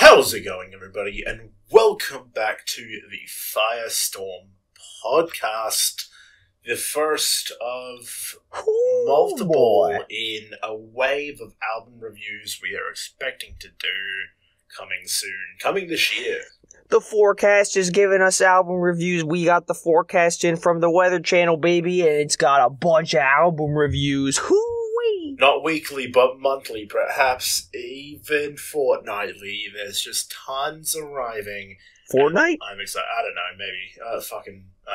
How's it going, everybody? And welcome back to the FireStorm podcast, the first of multiple in a wave of album reviews we are expecting to do coming soon, coming this year. The forecast is giving us album reviews. We got the forecast in from the Weather Channel, baby, and it's got a bunch of album reviews. Hoo-wee! Not weekly, but monthly, perhaps even fortnightly. There's just tons arriving. Fortnite? I'm excited. I don't know, maybe. I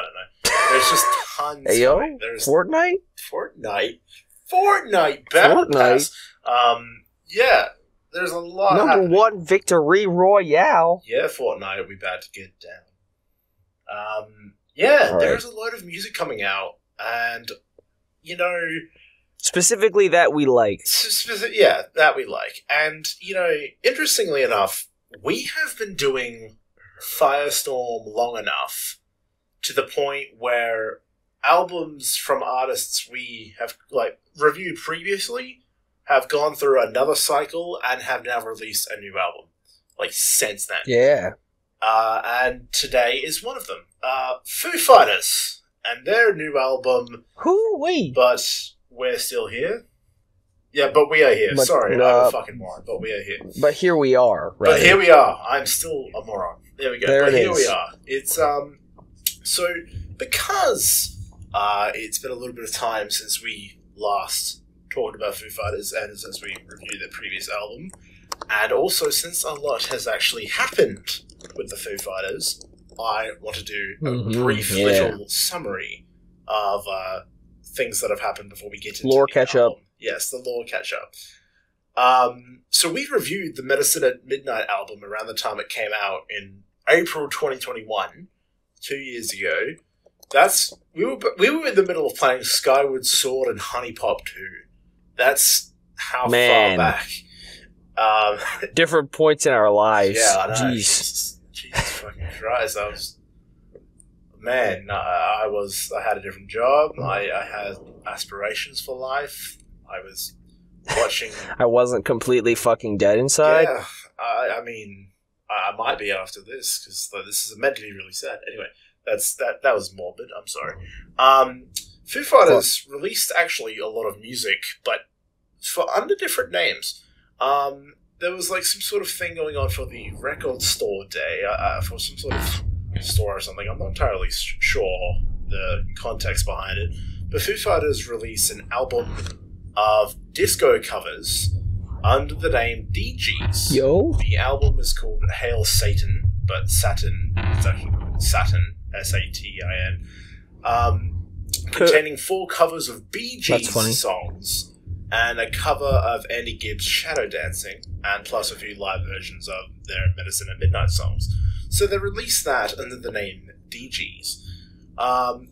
don't know. There's just tons. Hey, yo, There's Fortnite? Fortnite Battle Pass. Yeah, there's a lot Number happening. one Victory Royale. Yeah, Fortnite will be bad to get down. Yeah, All there's a load of music coming out, and, you know... Specifically that we like. Yeah, that we like. And, you know, interestingly enough, we have been doing FireStorm long enough to the point where albums from artists we have, like, reviewed previously have gone through another cycle and have now released a new album, like, since then. Yeah. And today is one of them. Foo Fighters and their new album, Hoo-wee! But We're Still Here. Yeah, but we are here. But, Sorry, I'm a fucking moron, but we are here. But here we are, right? But here we are. I'm still a moron. There we go. There but it here is. we are. It's, so, because, it's been a little bit of time since we last talked about Foo Fighters and since we reviewed their previous album, and also since a lot has actually happened with the Foo Fighters, I want to do a brief little summary of, things that have happened before we get into Lore the catch album. up. Yes, the lore catch up. So we reviewed the Medicine at Midnight album around the time it came out in April 2021, 2 years ago. We were in the middle of playing Skyward Sword and Honey Pop 2. That's how far back. Different points in our lives. Yeah, I know. Jeez. Jesus fucking Christ. I had a different job. I had aspirations for life. I was watching. I wasn't completely fucking dead inside. Yeah, I mean, I might be after this because this is meant to be really sad. Anyway, that was morbid. I'm sorry. Foo Fighters released actually a lot of music, but under different names. There was like some sort of thing going on for the record store day, for some sort of store or something. I'm not entirely sure the context behind it, but Foo Fighters released an album of disco covers under the name DGs. Yo. The album is called Hail Satan, but Saturn is actually Saturn, Satin, containing 4 covers of Bee Gees songs and a cover of Andy Gibbs' Shadow Dancing, and plus a few live versions of their Medicine at Midnight songs. So they released that under the name DGs.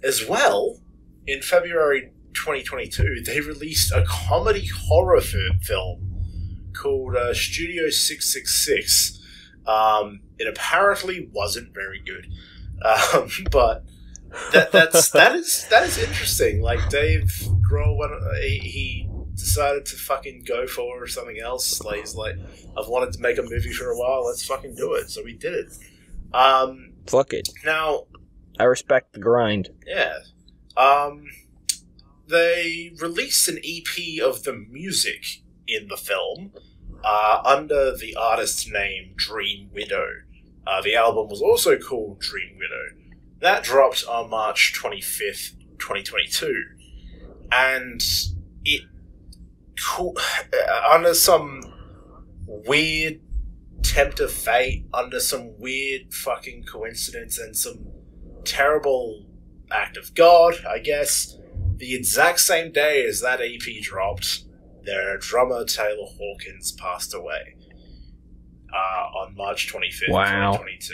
As well, in February 2022, they released a comedy horror film called Studio 666. It apparently wasn't very good, but that is interesting. Like Dave Grohl, he decided to fucking go for something else. Like he's like, I've wanted to make a movie for a while. Let's fucking do it. So we did it. Fuck it. Now, I respect the grind. yeah. They released an EP of the music in the film under the artist's name Dream Widow. The album was also called Dream Widow. That dropped on March 25th, 2022. And it under some weird tempt of fate, under some weird fucking coincidence and some terrible act of God, I guess, the exact same day as that EP dropped, their drummer Taylor Hawkins passed away on March 25th, 2022,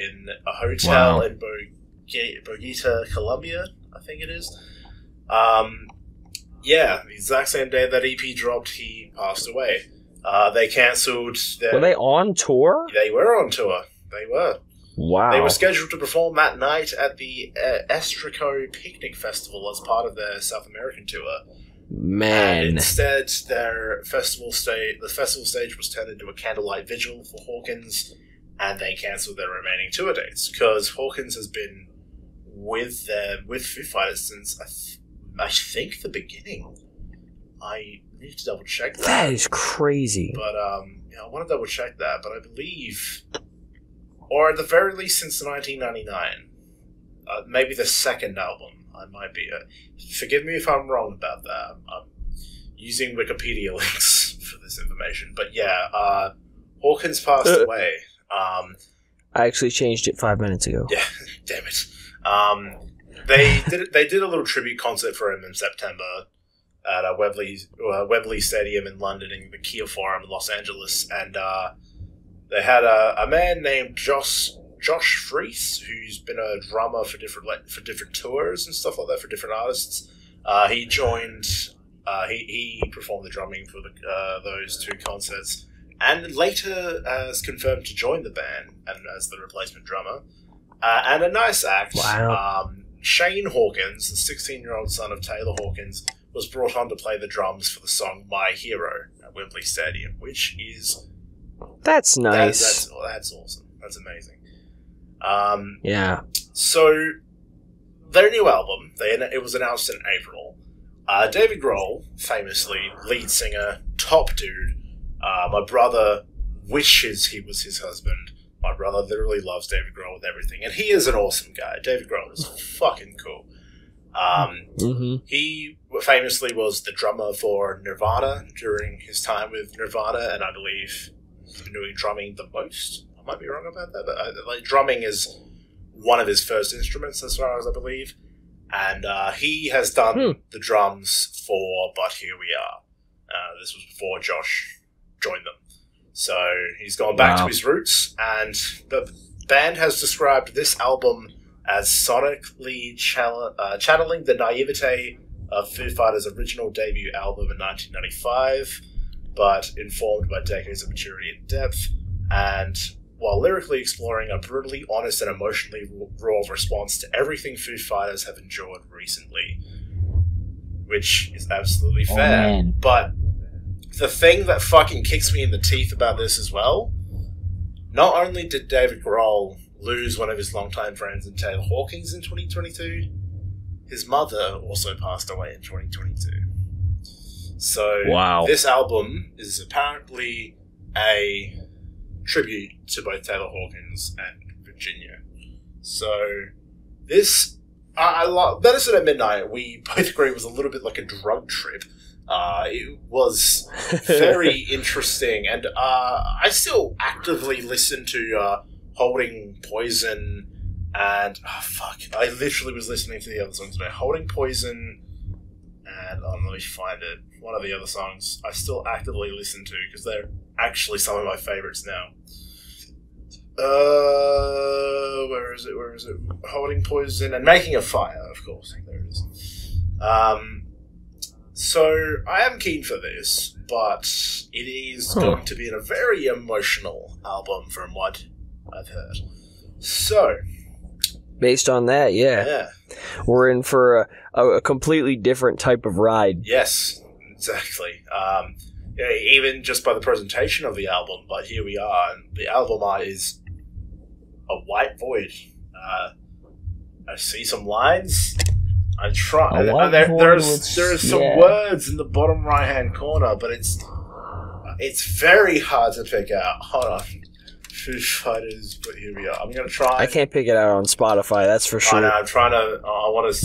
in a hotel in Bogota, Colombia, I think it is. Yeah, the exact same day that EP dropped, he passed away. They cancelled their... Were they on tour? They were on tour. They were. Wow. They were scheduled to perform that night at the Estrico Picnic Festival as part of their South American tour. Man. And instead, the festival stage was turned into a candlelight vigil for Hawkins, and they cancelled their remaining tour dates because Hawkins has been with Foo Fighters since I think the beginning. I need to double check that. That is crazy. But I want to double check that. But I believe, or at the very least since 1999, maybe the second album. I might be. Forgive me if I'm wrong about that. I'm using Wikipedia links for this information. But yeah, Hawkins passed away. I actually changed it 5 minutes ago. Yeah, damn it. They did a little tribute concert for him in September at Wembley Stadium in London and the Kia Forum in Los Angeles, and they had a man named Josh Freese, who's been a drummer for different tours and stuff like that for different artists. He joined. He performed the drumming for those two concerts, and later is confirmed to join the band and as the replacement drummer. And a nice act. Wow. Shane Hawkins, the 16-year-old son of Taylor Hawkins, was brought on to play the drums for the song "My Hero" at Wembley Stadium, which is that's nice. That's awesome. That's amazing. Yeah. So, their new album, it was announced in April. David Grohl, famously lead singer, top dude. My brother wishes he was his husband. My brother literally loves David Grohl with everything, and he is an awesome guy. David Grohl is fucking cool. He famously was the drummer for Nirvana during his time with Nirvana, and I believe he's been doing drumming the most. I might be wrong about that, but drumming is one of his first instruments, as far as I believe. And he has done the drums for But Here We Are. This was before Josh joined them. So he's gone back to his roots, and the band has described this album as sonically channeling the naivete of Foo Fighters' original debut album in 1995, but informed by decades of maturity and depth, and while lyrically exploring a brutally honest and emotionally raw response to everything Foo Fighters have endured recently, which is absolutely fair. But the thing that fucking kicks me in the teeth about this as well, not only did David Grohl lose one of his longtime friends in Taylor Hawkins in 2022, his mother also passed away in 2022. So this album is apparently a tribute to both Taylor Hawkins and Virginia. So this, Medicine at Midnight, we both agree was a little bit like a drug trip. It was very interesting, and I still actively listen to Holding Poison, and I literally was listening to the other songs today. Holding Poison, and let me find it. One of the other songs I still actively listen to because they're actually some of my favorites now. Where is it? Holding Poison and Making a Fire, of course. There it is. So I am keen for this, but it is going to be a very emotional album from what I've heard. So, based on that, yeah. We're in for a completely different type of ride. Yes, exactly. Even just by the presentation of the album, but here we are. And the album art is a white void. I see some lines. I try. There's some words in the bottom right hand corner, but it's very hard to pick out. Hold on. Foo Fighters, but here we are. I'm gonna try. I can't pick it out on Spotify. That's for sure. I know, I'm trying to. I want to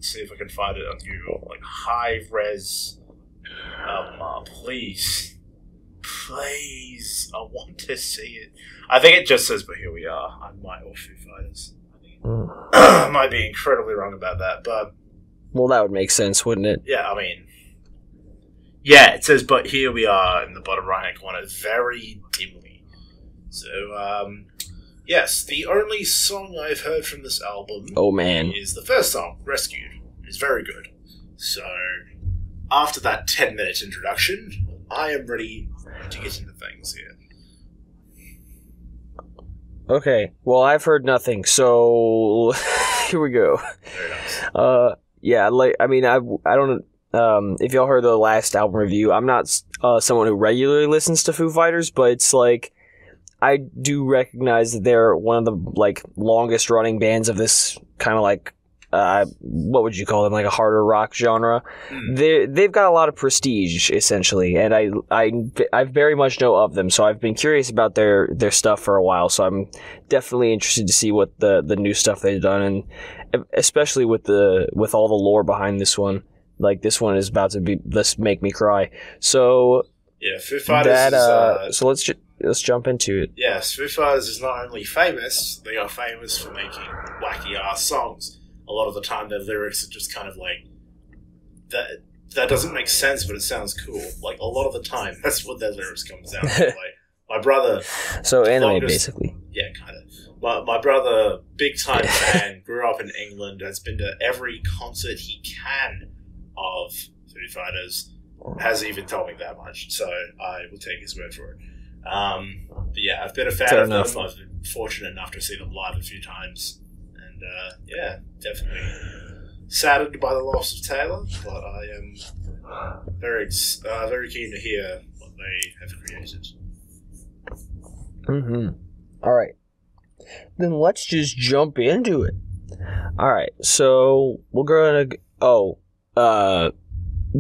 see if I can find it on Google. Like high res. Please, I want to see it. I think it just says, "But here we are." I might or Foo Fighters. I might be incredibly wrong about that, but that would make sense, wouldn't it? Yeah, I mean, yeah, it says, "But here we are" in the bottom right-hand corner, very dimly. So, yes, the only song I've heard from this album is the first song, Rescued. It's very good. So, after that 10-minute introduction, I am ready to get into things here. Okay, well, I've heard nothing, so here we go. Very nice. Yeah, I don't if y'all heard the last album review, I'm not someone who regularly listens to Foo Fighters, but it's like I do recognize that they're one of the like longest running bands of this kind of like what would you call them, like a harder rock genre. They've got a lot of prestige essentially, and I very much know of them, so I've been curious about their stuff for a while, so I'm definitely interested to see what the new stuff they've done, and especially with all the lore behind this one. Like, this one is about to be, let's make me cry. So yeah, Foo Fighters so let's jump into it. Yes, Foo Fighters is not only famous, they are famous for making wacky ass songs. A lot of the time their lyrics are just kind of like that doesn't make sense, but it sounds cool. Like, a lot of the time that's what their lyrics comes down to. Like, my brother, so anime basically. Yeah, kind of. My brother, big time fan, grew up in England, has been to every concert he can of Foo Fighters, hasn't even told me that much, so I will take his word for it. But yeah, I've been a fan of them. I've been fortunate enough to see them live a few times, and yeah, definitely saddened by the loss of Taylor, but I am very keen to hear what they have created. All right, then let's just jump into it. All right, so we're gonna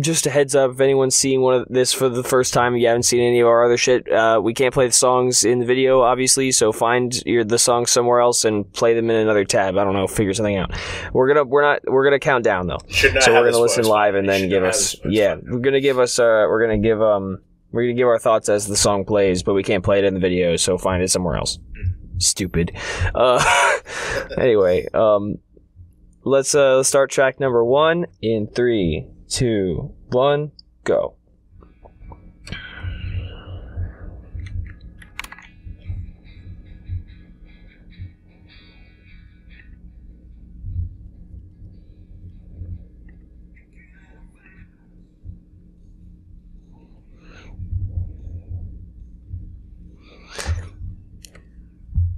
just a heads up, if anyone's seeing one of this for the first time, you haven't seen any of our other shit, we can't play the songs in the video, obviously, so find the songs somewhere else and play them in another tab. I don't know, figure something out. We're gonna count down though. So we're gonna listen live and then give us we're gonna give our thoughts as the song plays, but we can't play it in the video, so find it somewhere else. Stupid. Anyway, let's start track number 1 in 3, 2, 1, go.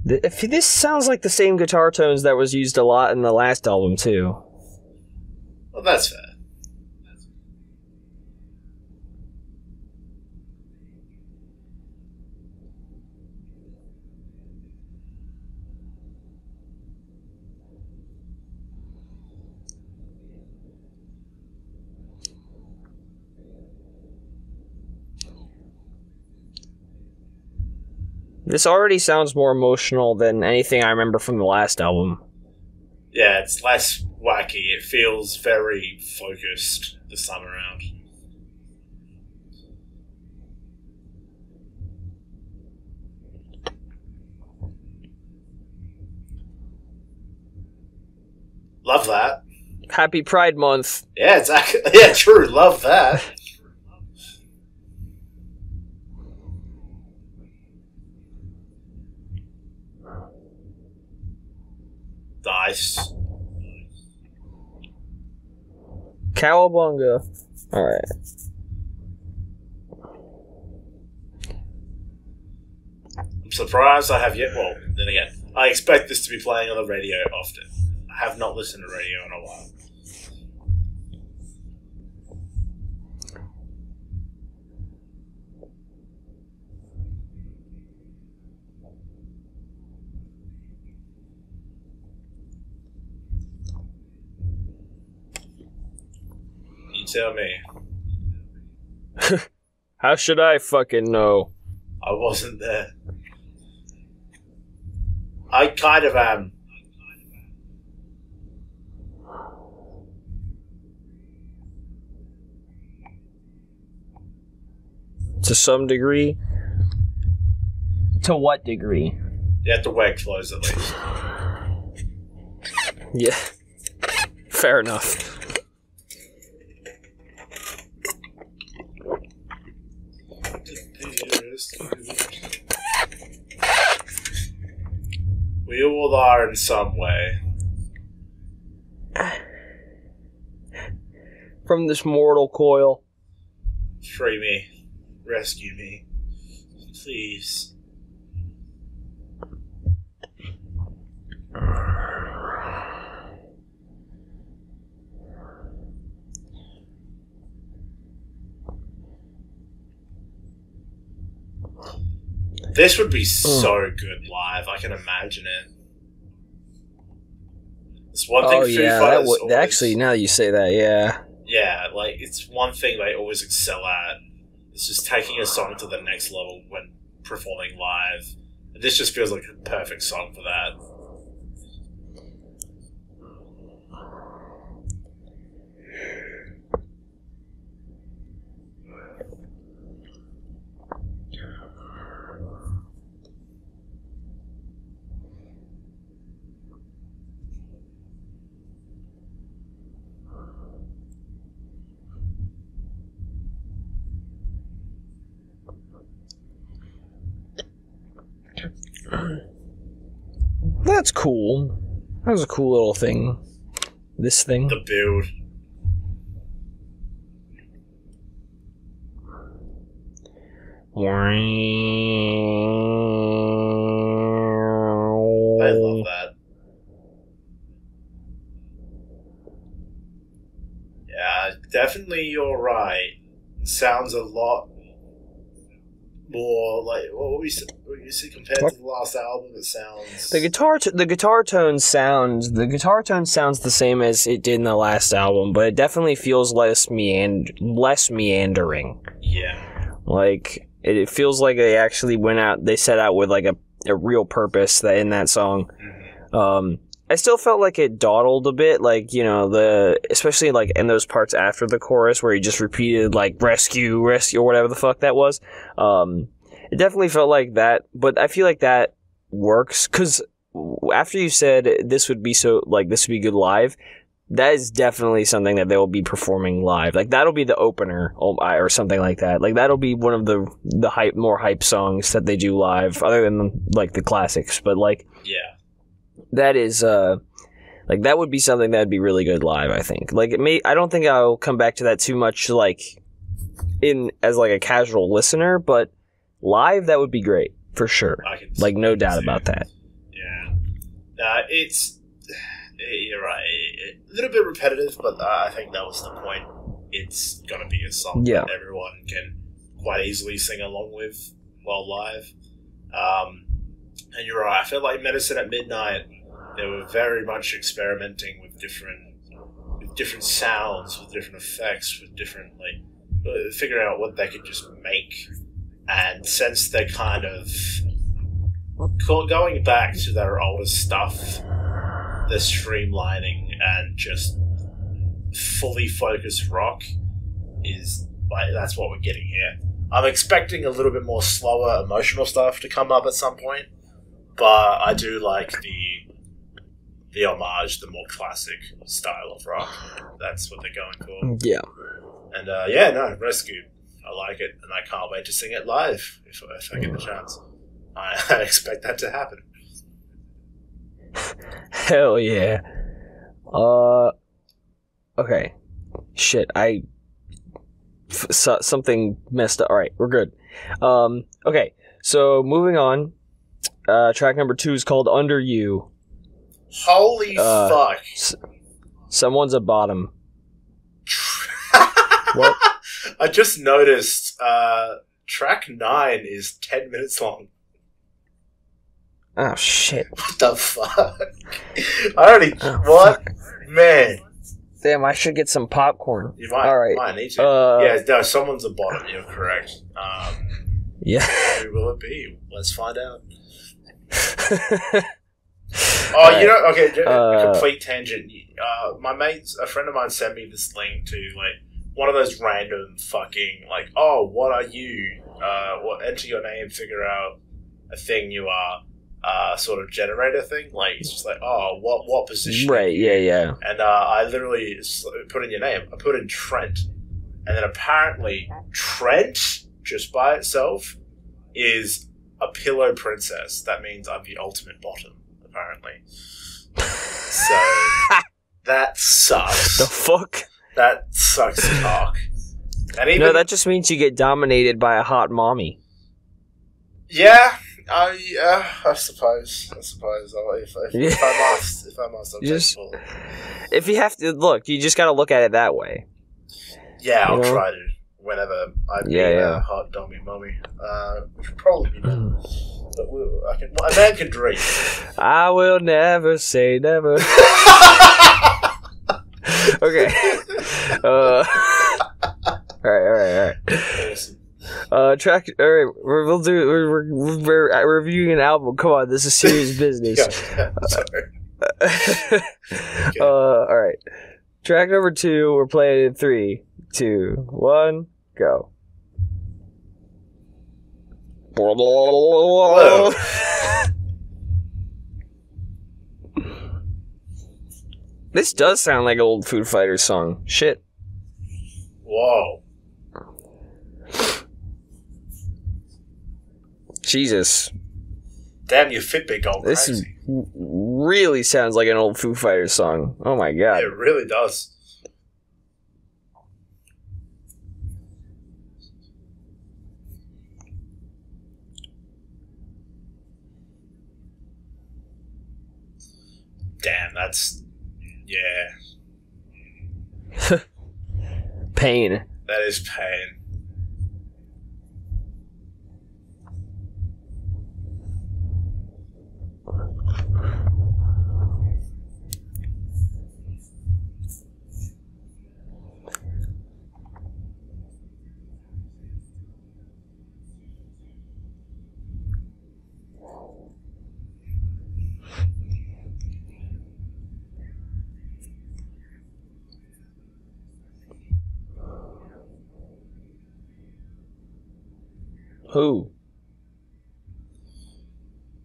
This sounds like the same guitar tones that was used a lot in the last album too. Well, that's fair. This already sounds more emotional than anything I remember from the last album. Yeah, it's less wacky. It feels very focused this time around. Love that. Happy Pride Month. Yeah, exactly. Yeah, true. Love that. Nice. Cowabunga. Alright. I'm surprised I have yet. Well, then again, I expect this to be playing on the radio often. I have not listened to radio in a while. You tell me. How should I fucking know? I wasn't there. I kind of am. To some degree. To what degree? You have to wear clothes at least. Yeah. Fair enough. We all are in some way. From this mortal coil. Free me. Rescue me. Please. This would be so good live. I can imagine it. It's one thing Foo Fighters always... Actually, now that you say that, yeah. Yeah, like, it's one thing they always excel at. It's just taking a song to the next level when performing live. And this just feels like a perfect song for that. That's cool. That was a cool little thing. This thing. The build. I love that. Yeah, definitely you're right. It sounds a lot more like what you see compared to the last album. It sounds the guitar tone sounds the same as it did in the last album, but it definitely feels less meandering. Yeah, like it feels like they actually they set out with like a real purpose that in that song. Mm-hmm. I still felt like it dawdled a bit, like, especially like in those parts after the chorus where he just repeated like rescue or whatever the fuck that was. It definitely felt like that, but I feel like that works because after you said this would be good live, that is definitely something that they will be performing live. Like that'll be the opener or something like that. Like that'll be one of the more hype songs that they do live, other than like the classics. But like, yeah. That is, like, that would be something that would be really good live, I think. Like, I don't think I'll come back to that too much, like, as, like, a casual listener, but live, that would be great, for sure. Like, no doubt about that. Yeah. You're right. A little bit repetitive, but I think that was the point. It's gonna be a song that everyone can quite easily sing along with while live. And you're right, I felt like Medicine at Midnight, they were very much experimenting with different sounds, with different effects, with different, like, figuring out what they could just make. And since they're kind of going back to their older stuff, they're streamlining and just fully focused rock is, like, that's what we're getting here. I'm expecting a little bit more slower emotional stuff to come up at some point. But I do like the homage, the more classic style of rock. That's what they're going for. Yeah. And Rescue. I like it, and I can't wait to sing it live if I get the chance. I expect that to happen. Hell yeah. Okay. Shit, something messed up. Alright, we're good. Okay, so moving on. Track number 2 is called Under You. Holy fuck. Someone's a bottom. What? I just noticed track 9 is 10 minutes long. Oh, shit. What the fuck? What? Fuck. Man. Damn, I should get some popcorn. You might. All right. Might need to. No, someone's a bottom. You're correct. Yeah. Who will it be? Let's find out. Okay, a complete tangent. A friend of mine sent me this link to, like, one of those random fucking, like, what are you? Enter your name, figure out a thing you are, sort of generator thing. Like, it's just like, what position? Right, yeah. And I literally put in your name. I put in Trent. And then apparently Trent, just by itself, is a pillow princess. That means I'm the ultimate bottom, apparently. So that sucks. The fuck? That sucks cock. And even, no, that just means you get dominated by a hot mommy. Yeah, I suppose. If I must, I'll just take it. If you have to look, you just got to look at it that way. Yeah, I'll try to. whenever I'd be a hot dummy mummy. Which would probably be done. But a man can dream. I will never say never. Okay. Alright. Awesome. Track. Alright, we're reviewing an album. Come on, this is serious business. Sorry. Okay. Alright. Track number 2, we're playing in 3, 2, 1, go. Whoa. This does sound like an old Foo Fighters song. Shit. Whoa. Jesus. Damn, your Fitbit going This crazy. really sounds like an old Foo Fighters song. Oh my god. It really does. Damn, that's... yeah. Pain. That is pain. Who?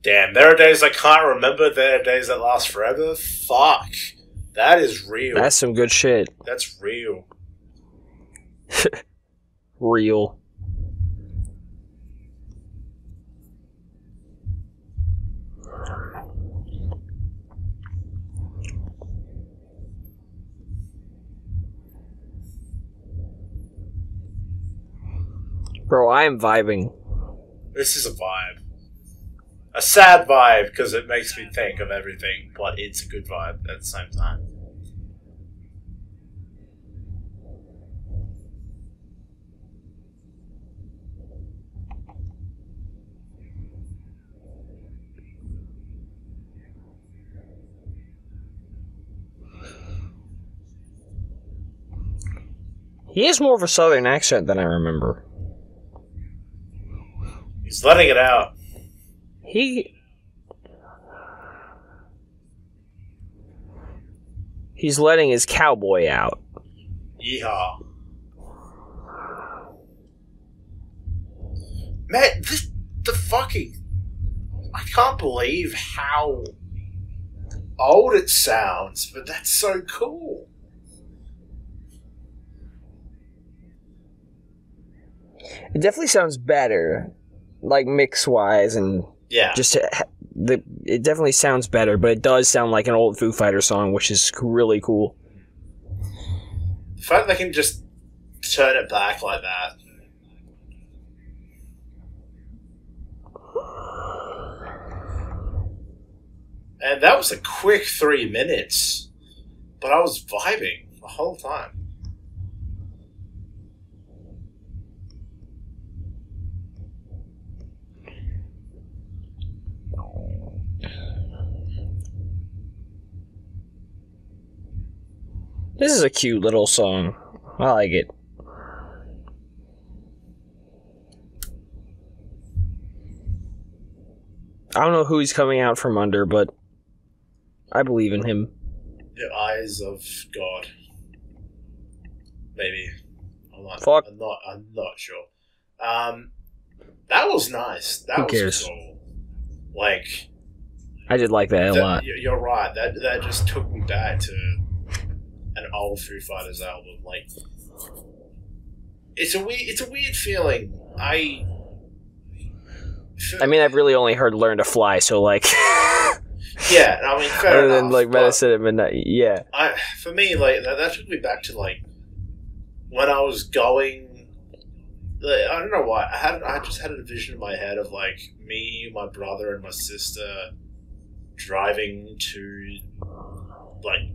Damn, there are days I can't remember, there are days that last forever. Fuck. That is real. That's some good shit. That's real. Real. Bro, I am vibing. This is a vibe. A sad vibe, because it makes me think of everything, but it's a good vibe at the same time. He has more of a southern accent than I remember. He's letting it out. He's letting his cowboy out. Yeehaw. Man, I can't believe how old it sounds, but that's so cool. It definitely sounds better, like mix-wise, and just it definitely sounds better, but it does sound like an old Foo Fighters song, which is really cool. The fact they can just turn it back like that. And that was a quick 3 minutes, but I was vibing the whole time. This is a cute little song. I like it. I don't know who he's coming out from under, but I believe in him. The eyes of God. Maybe. I'm not sure. That was nice. That Who was cares? cool. Like, I did like that a lot. You're right. That just took me back to an old Foo Fighters album. Like, it's a weird feeling. I mean, I've really only heard "Learn to Fly," so like, yeah. I mean, fair other enough, than like Medicine at Midnight, yeah. For me, like that took me back to like when I was going. I don't know why. I just had a vision in my head of like me, my brother, and my sister driving to like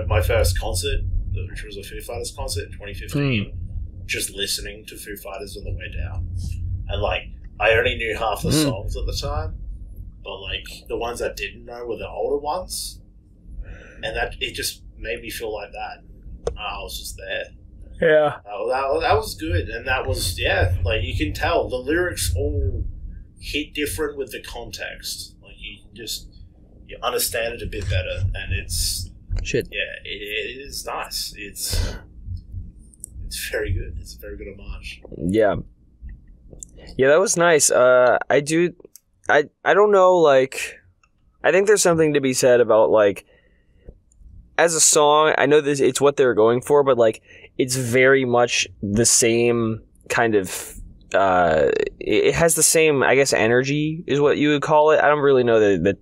my first concert, which was a Foo Fighters concert in 2015. just listening to Foo Fighters on the way down. And, like, I only knew half the songs at the time, but, like, the ones I didn't know were the older ones. And it just made me feel like that. I was just there. Yeah. That was good. And that was, like, you can tell. The lyrics all hit different with the context. Like, you understand it a bit better. And it's... Shit. Yeah, it is nice. It's very good. It's a very good homage. Yeah. Yeah, that was nice. I don't know, like... I think there's something to be said about, like... As a song, I know this it's what they're going for, but like it's very much the same kind of it has the same, I guess, energy is what you would call it. I don't really know the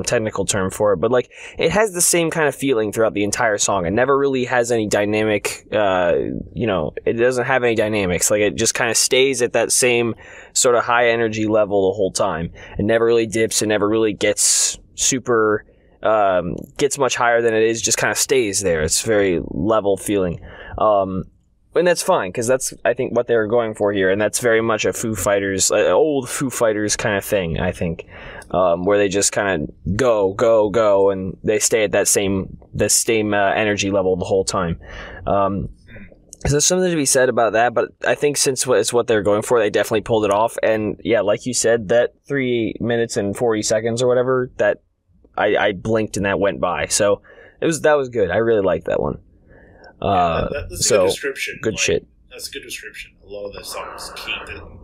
technical term for it, but like it has the same kind of feeling throughout the entire song. It never really has any dynamic, it doesn't have any dynamics. Like it just kind of stays at that same sort of high energy level the whole time. It never really dips. It never really gets super... gets much higher than it is, just kind of stays there. It's very level feeling. And that's fine, because that's, I think, what they were going for here, and that's very much a Foo Fighters, old Foo Fighters kind of thing, I think, where they just kind of go, and they stay at that same energy level the whole time. So there's something to be said about that, but I think since it's what they're going for, they definitely pulled it off, and yeah, like you said, that 3 minutes and 40 seconds or whatever, that I blinked and that went by. So that was good. I really liked that one. That's a good description. Good shit. That's a good description. A lot of those songs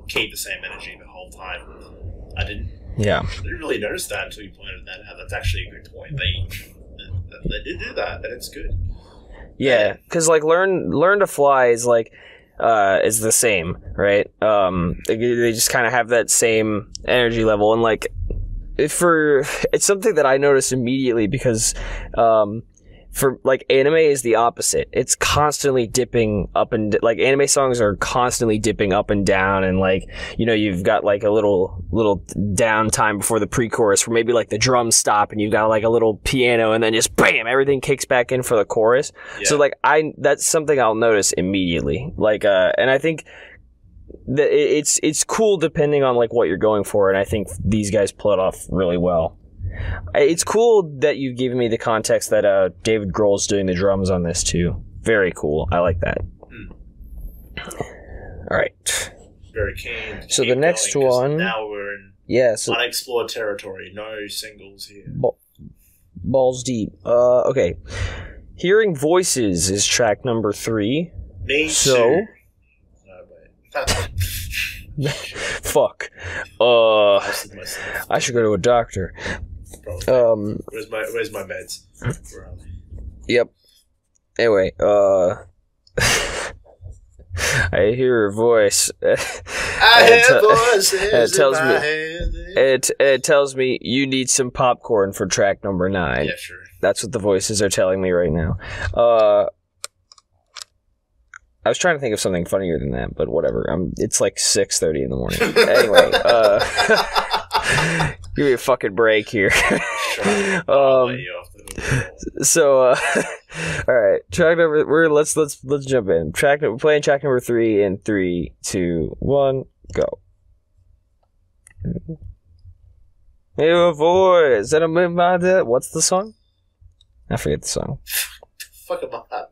keep the same energy the whole time. I didn't really notice that until you pointed that out. That's actually a good point. They did do that, and it's good. Yeah, because like Learn to Fly is like is the same, right? They just kind of have that same energy level, and like. It's something that I noticed immediately because for like anime is the opposite. It's constantly dipping up and like anime songs are constantly dipping up and down, and like you've got like a little downtime before the pre-chorus where maybe like the drums stop and you've got like a little piano and then just bam, everything kicks back in for the chorus. Yeah. So like that's something I'll notice immediately. Like and I think it's cool depending on like what you're going for, and I think these guys pull it off really well. It's cool that you've given me the context that David Grohl's doing the drums on this too. Very cool. I like that. All right. Very keen. So the next one. Now we're in unexplored territory. No singles here. Balls deep. Okay. Hearing Voices is track number 3. Me too. Fuck. I should go to a doctor. Where's my meds? Yep. Anyway, I hear a voice. I hear voices in my head. It tells me you need some popcorn for track number 9. Yeah, sure. That's what the voices are telling me right now. I was trying to think of something funnier than that, but whatever. It's like 6:30 in the morning. Anyway, give me a fucking break here. So, all right, track number. Let's jump in. We're playing track number 3 in 3, 2, 1, go. Hey, a voice. That about that. What's the song? I forget the song. Fuck about that.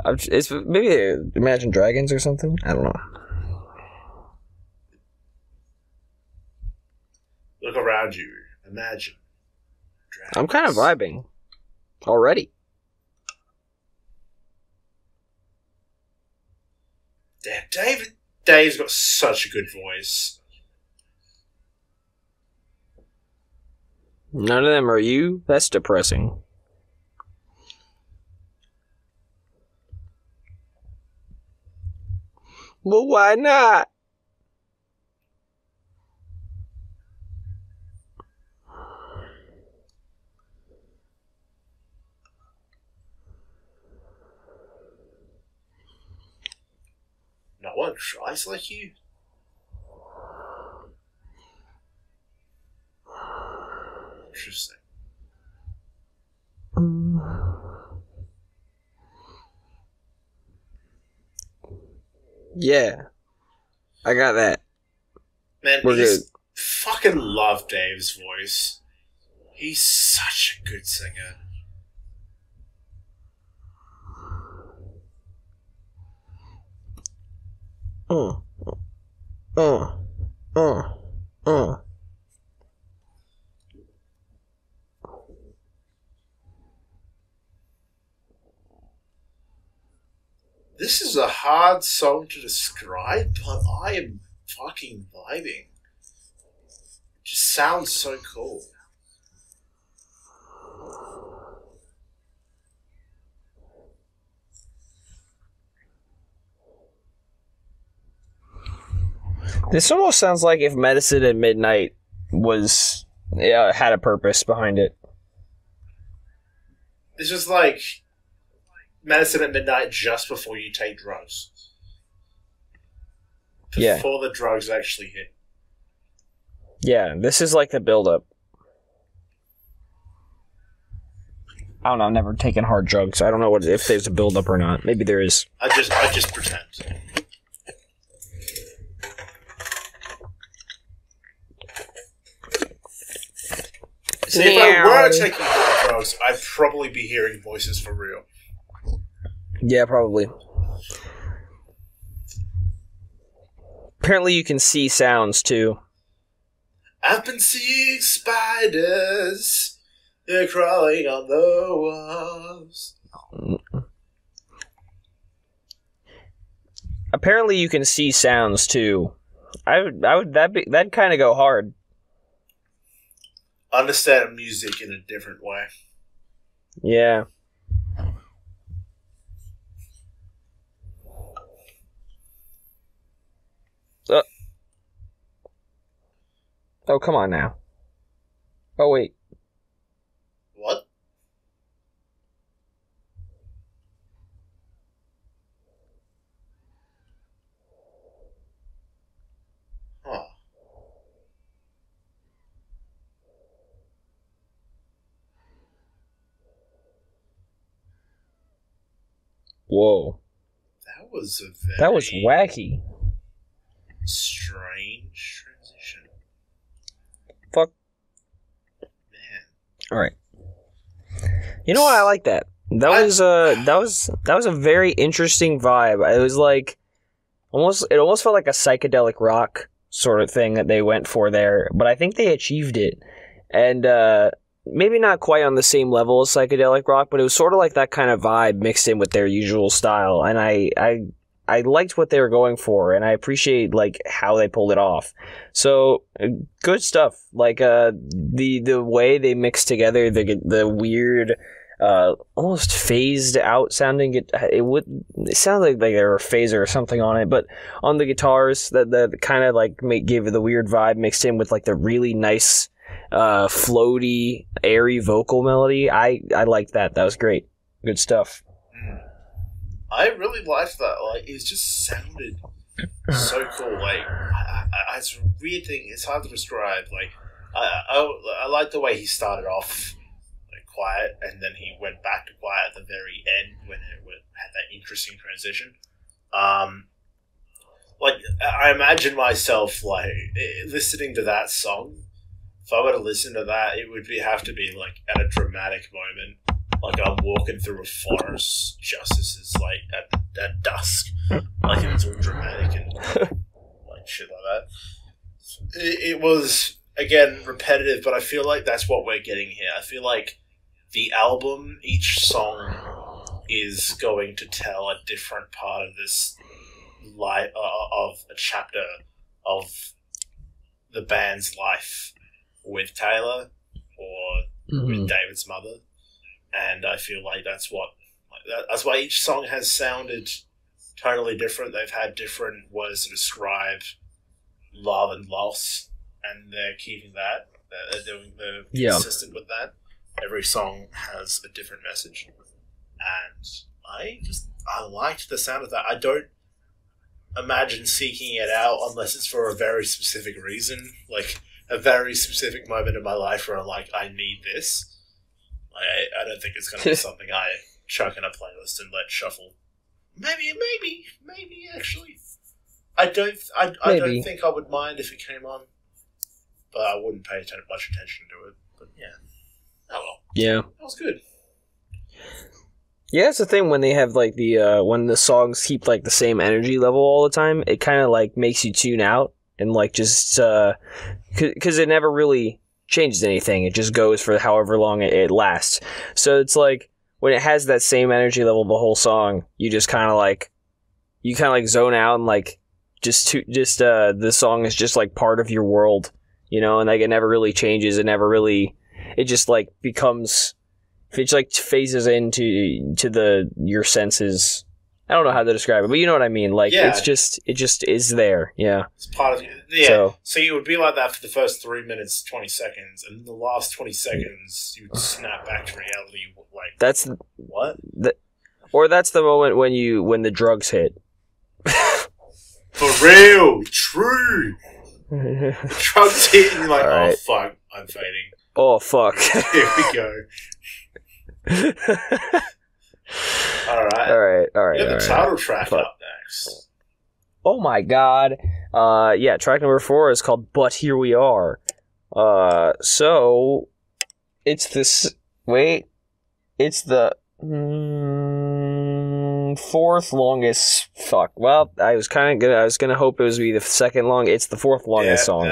It's maybe Imagine Dragons or something. I don't know. Look around you. Imagine Dragons. I'm kind of vibing already. Damn, Dave's got such a good voice. None of them are you? That's depressing. Well, why not? No one tries like you. Interesting. Yeah. I got that. Man, We're good. Fucking love Dave's voice. He's such a good singer. This is a hard song to describe, but I am fucking vibing. It just sounds so cool. This almost sounds like if Medicine at Midnight was had a purpose behind it. It's just like Medicine at Midnight just before you take drugs. Before the drugs actually hit. Yeah, this is like the build-up. I don't know, I've never taken hard drugs. I don't know if there's a build-up or not. Maybe there is. I just pretend. See, if I were taking hard drugs, I'd probably be hearing voices for real. Yeah, probably. Apparently you can see sounds, too. I've been seeing spiders. They're crawling on the walls. Apparently you can see sounds, too. That'd kind of go hard. Understand music in a different way. Yeah. Oh, come on now. Oh, wait. What? Huh. Whoa. That was wacky. Strange transition. Fuck. Man. Alright. You know what? I like that. That was a very interesting vibe. It was like it almost felt like a psychedelic rock sort of thing that they went for there, but I think they achieved it. And maybe not quite on the same level as psychedelic rock, but it was sort of like that kind of vibe mixed in with their usual style. And I liked what they were going for, and I appreciate like how they pulled it off. So good stuff. Like the way they mixed together the weird, almost phased out sounding. It sounded like there were a phaser or something on it, but on the guitars that kind of like gave it the weird vibe mixed in with like the really nice, floaty, airy vocal melody. I liked that. That was great. Good stuff. I really liked that. Like, it just sounded so cool. Like, it's a weird thing. It's hard to describe. Like, I like the way he started off like quiet, and then he went back to quiet at the very end when it had that interesting transition. Like, I imagine myself like listening to that song. If I were to listen to that, it would have to be like at a dramatic moment. Like I'm walking through a forest just as it's like at dusk. Like it was all dramatic and like shit like that. It was, again, repetitive, but I feel like that's what we're getting here. I feel like the album, each song is going to tell a different part of this life, of a chapter of the band's life with Taylor or with David's mother. And I feel like that's why each song has sounded totally different. They've had different words to describe love and loss, and they're keeping that. They're consistent with that. Every song has a different message, and I liked the sound of that. I don't imagine seeking it out unless it's for a very specific reason, like a very specific moment in my life where I'm like, I need this. I don't think it's going to be something I chuck in a playlist and let shuffle. Maybe, actually. I don't think I would mind if it came on, but I wouldn't pay much attention to it. But yeah, oh well. Yeah, that was good. Yeah, it's the thing when they have like the when the songs keep like the same energy level all the time. It kind of like makes you tune out and like just because it never really changes anything. It just goes for however long it lasts. So it's like when it has that same energy level the whole song, you just kind of like zone out and like the song is just like part of your world, you know, and like it never really changes. It just like becomes, it just like phases into your senses. I don't know how to describe it, but you know what I mean. Like it just is there. Yeah, it's part of you. Yeah. So you would be like that for the first 3 minutes, 20 seconds, and in the last 20 seconds, you would snap back to reality. Like that's what? Or that's the moment when the drugs hit. For real, true. The drugs hit, and you're like, right. Oh fuck, I'm fading. Oh fuck. Here we go. All right. We have the title track up next. Oh my god. Yeah, track number 4 is called "But Here We Are." So it's this. Wait, it's the fourth longest. Fuck. Well, I was gonna hope it was be the second long. It's the fourth longest song.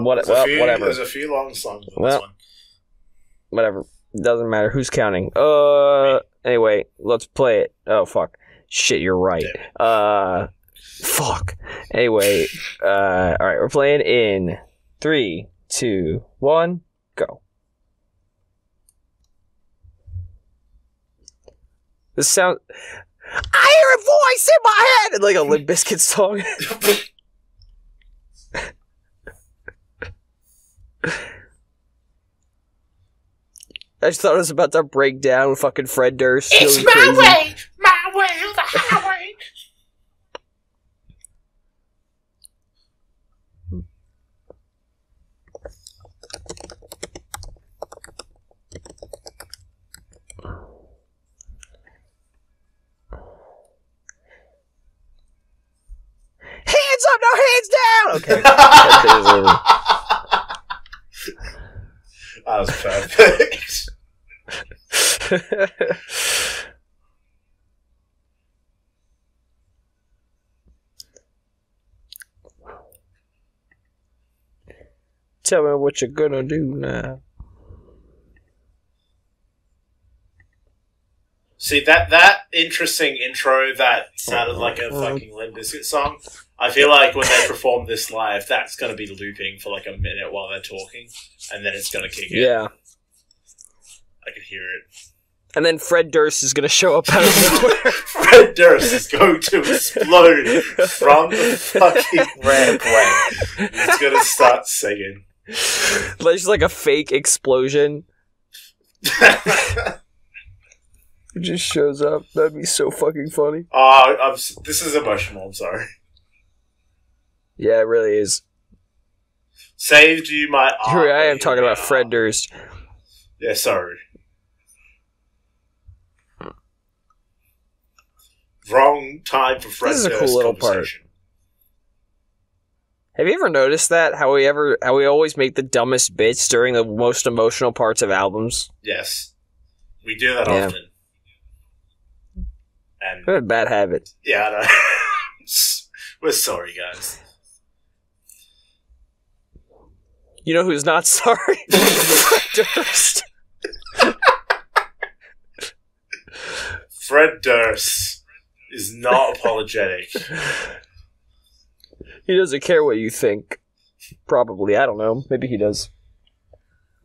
Whatever. There's a few long songs on this one. Whatever. Doesn't matter who's counting. Anyway, let's play it. Oh fuck. Shit, you're right. Fuck. Anyway, all right, we're playing in 3, 2, 1, go. This sound. I hear a voice in my head, like a Limp Bizkit song. I just thought it was about to break down with fucking Fred Durst. It's my way or the highway. Hands up, no hands down! Okay. That was perfect. Tell me what you're gonna do now. See, that interesting intro that sounded like a fucking Limp Bizkit song. I feel like when they perform this live, that's going to be looping for like a minute while they're talking, and then it's going to kick in. Yeah. I can hear it. And then Fred Durst is going to show up out of nowhere. Fred Durst is going to explode from the fucking rampway. He's going to start singing. There's like a fake explosion. It just shows up. That'd be so fucking funny. This is emotional, I'm sorry. Yeah, it really is. Saved you my Here I am talking about Fred Durst. Yeah, sorry. Wrong time for Fred Durst. This is a cool little part. Have you ever noticed that? How we always make the dumbest bits during the most emotional parts of albums? Yes. We do that often. And what a bad habit. Yeah, I know. We're sorry, guys. You know who's not sorry? Fred Durst. Fred Durst is not apologetic. He doesn't care what you think. Probably. I don't know. Maybe he does.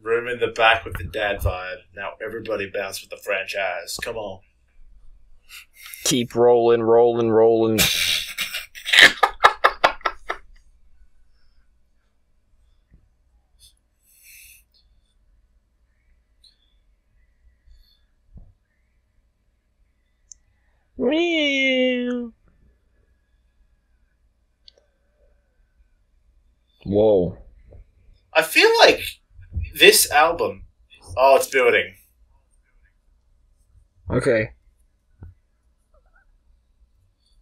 Room in the back with the dad vibe. Now everybody bounce with the franchise. Come on. Keep rolling, rolling, rolling. Meow. Whoa. I feel like this album... Oh, it's building. Okay.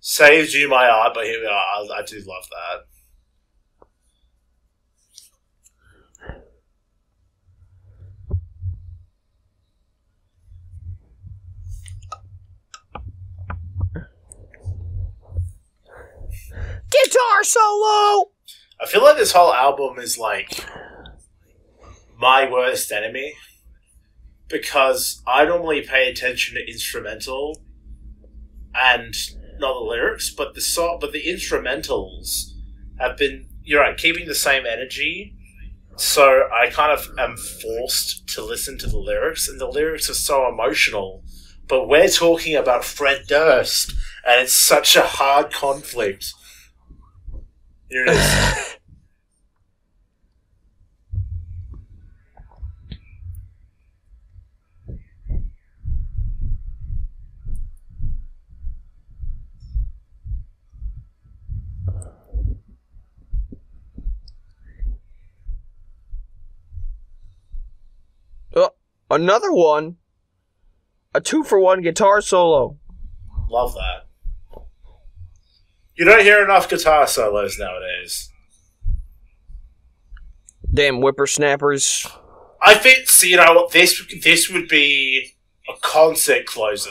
Saved You My Art, but here we are. I do love that. Guitar solo! I feel like this whole album is like my worst enemy because I normally pay attention to instrumental and not the lyrics, but the instrumentals have been, you're right, keeping the same energy. So I kind of am forced to listen to the lyrics, and the lyrics are so emotional. But we're talking about Fred Durst, and it's such a hard conflict. Here it is. Another one. A 2-for-1 guitar solo. Love that. You don't hear enough guitar solos nowadays. Damn whippersnappers. I think, so you know what, this would be a concert closer.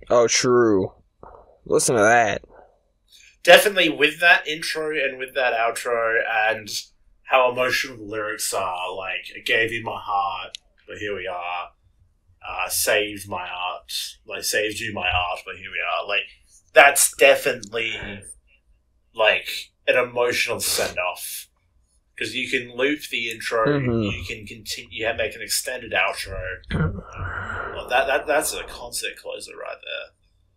Oh, true. Listen to that. Definitely with that intro and with that outro and how emotional the lyrics are, like, I gave you my heart, but here we are. Saved my art, like, saved you my art, but here we are. Like, that's definitely, like, an emotional send-off. Because you can loop the intro, you can continue, make an extended outro. Well, that's a concert closer right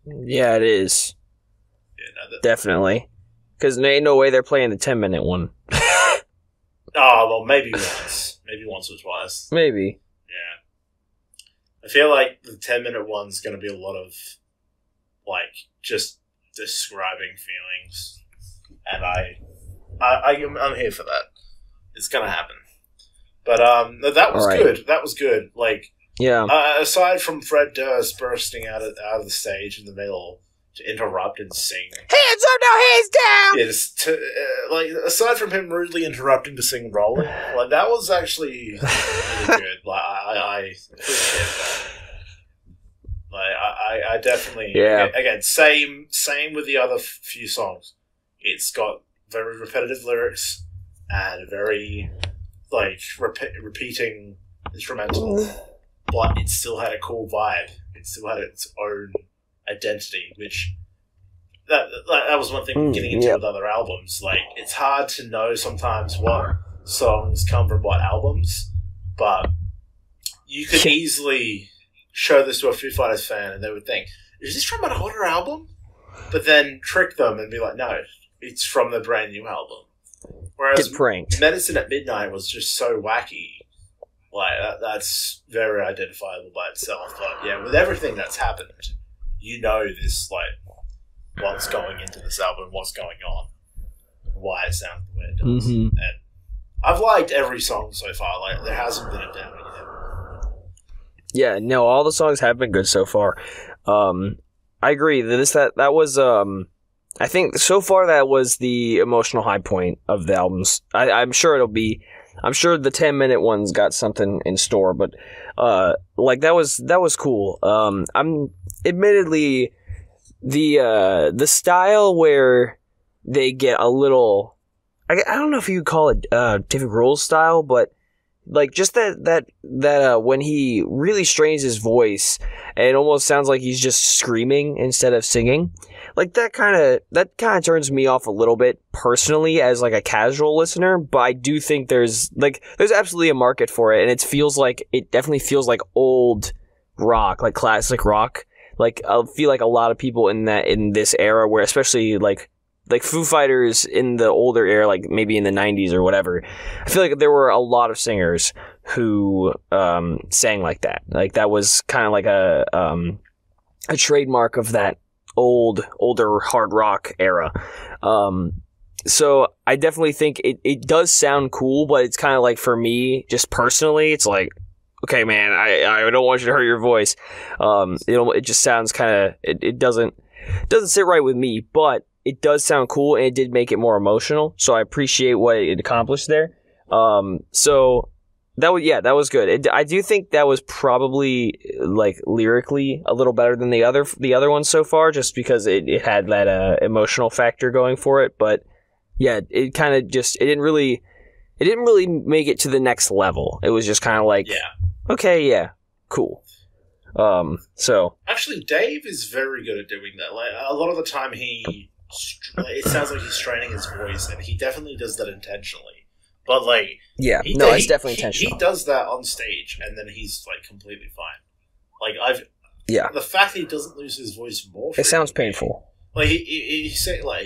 there. Yeah, it is. Yeah, no, definitely. Because there ain't no way they're playing the 10-minute one. Oh, well, maybe once. Maybe once or twice. Maybe. Yeah. I feel like the 10-minute one's going to be a lot of, like, just describing feelings. And I'm here for that. It's going to happen. But that was good. That was good. Like, yeah. Aside from Fred Durst bursting out of the stage in the middle to interrupt and sing. Hands up, now hands down! Yeah, just like, aside from him rudely interrupting to sing Rolling, like, that was actually really good. Like, I appreciate that. Like, I definitely... Yeah. Again, same with the other few songs. It's got very repetitive lyrics and very, like, repeating instrumental, but it still had a cool vibe. It still had its own identity, which that was one thing getting into with other albums. Like, it's hard to know sometimes what songs come from what albums, but you could easily show this to a Foo Fighters fan and they would think, is this from an older album? But then trick them and be like, no, it's from the brand new album. Whereas Medicine at Midnight was just so wacky. Like, that's very identifiable by itself. But yeah, with everything that's happened, you know this, like, what's going into this album, what's going on, why it sounds the way it does. And I've liked every song so far. Like, there hasn't been a downer yet. Yeah, no, all the songs have been good so far. I agree. That was I think so far that was the emotional high point of the albums. I'm sure it'll be. I'm sure the 10-minute one's got something in store, but like, that was cool. I'm admittedly the style where they get a little, I don't know if you call it David Grohl's style, but like, just that when he really strains his voice and it almost sounds like he's just screaming instead of singing. Like, that kind of turns me off a little bit personally as, like, a casual listener, but I do think there's absolutely a market for it, and it definitely feels like old rock, like classic rock. Like, I feel like a lot of people in this era, where especially like Foo Fighters in the older era, like maybe in the 90s or whatever, I feel like there were a lot of singers who sang like that. Like, that was kind of like a trademark of that older hard rock era. So I definitely think it does sound cool, but it's kind of like, for me, just personally, it's like, okay, man, I don't want you to hurt your voice. It just sounds kind of, it doesn't sit right with me, but it does sound cool, and it did make it more emotional, so I appreciate what it accomplished there. So that was good. I do think that was probably, like, lyrically a little better than the other ones so far, just because it had that emotional factor going for it. But yeah, it kind of just, it didn't really make it to the next level. It was just kind of like, okay, yeah, cool. So actually, Dave is very good at doing that. Like, a lot of the time, it sounds like he's straining his voice, and he definitely does that intentionally. But, like, it's definitely intentional. He does that on stage, and then he's, like, completely fine. Like, the fact that he doesn't lose his voice more. It sounds painful. Like, he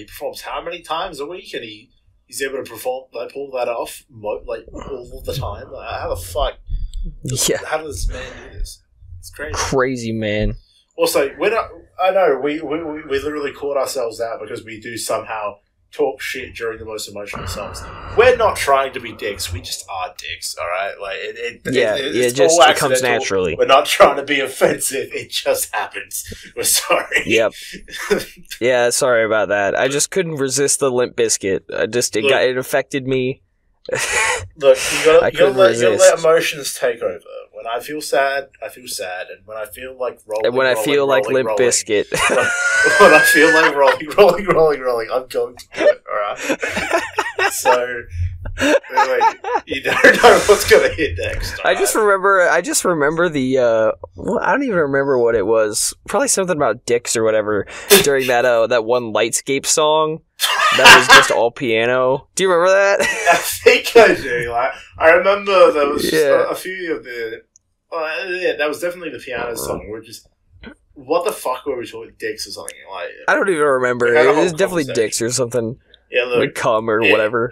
performs how many times a week, and he's able to pull that off, like, all the time. Like, how the fuck? How does this man do this? It's crazy. Crazy, man. Also, I know we literally caught ourselves out because we do somehow talk shit during the most emotional songs. We're not trying to be dicks. We just are dicks, all right? Like it comes naturally. We're not trying to be offensive. It just happens. We're sorry. Yep. Yeah, sorry about that. I just couldn't resist the Limp Bizkit. It affected me. Look, you gotta let emotions take over. When I feel sad, I feel sad, and when I feel like rolling, and when I feel like Limp Bizkit, when I feel like rolling, I'm going to do it. All right. So, anyway, you don't know what's going to hit next. I just remember the. I don't even remember what it was. Probably something about dicks or whatever during that one Lightscape song. That was just all piano. Do you remember that? I think I do. Like, I remember there was a few of the. That was definitely the piano song. We're just, what the fuck were we talking? Dicks or something? Like, I don't even remember. It was definitely dicks or something. Yeah, look, like cum or whatever.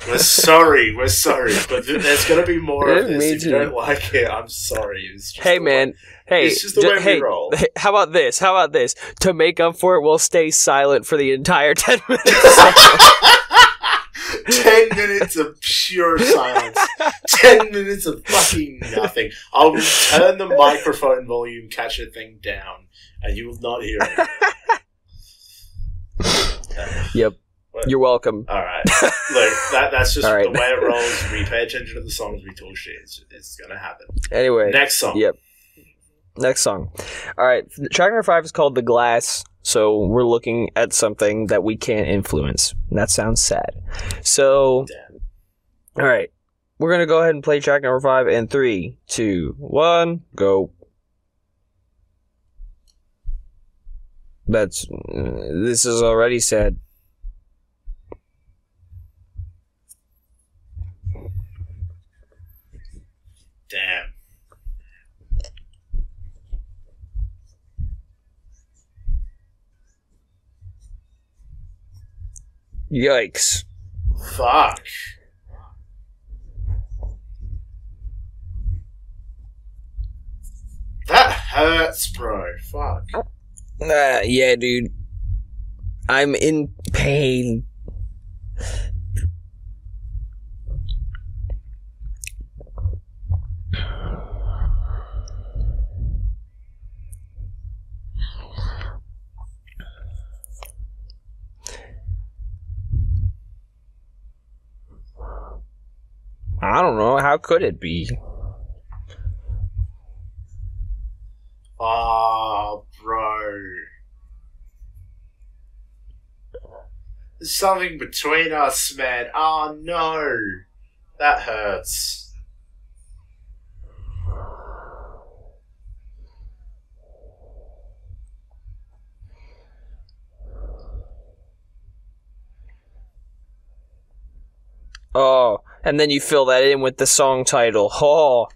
We're sorry, but there's gonna be more of this. If you don't like it, I'm sorry. It's just man. Hey, it's just the way we roll. How about this? To make up for it, we'll stay silent for the entire 10 minutes. 10 minutes of pure silence. 10 minutes of fucking nothing. I'll turn the microphone volume catcher thing down, and you will not hear it. Yep. You're welcome. Alright. Look, that's just right. The way it rolls. We pay attention to the songs, we talk shit. It's gonna happen. Anyway. Next song. Yep. Next song. Alright. Track number 5 is called The Glass. So we're looking at something that we can't influence. And that sounds sad. So, alright. We're going to go ahead and play track number 5 in 3, 2, 1, go. This is already sad. Damn. Yikes. Fuck. That hurts, bro. Fuck. Yeah, dude. I'm in pain. I don't know. How could it be? Oh, bro. There's something between us, man. Oh, no. That hurts. Oh, and then you fill that in with the song title. Oh.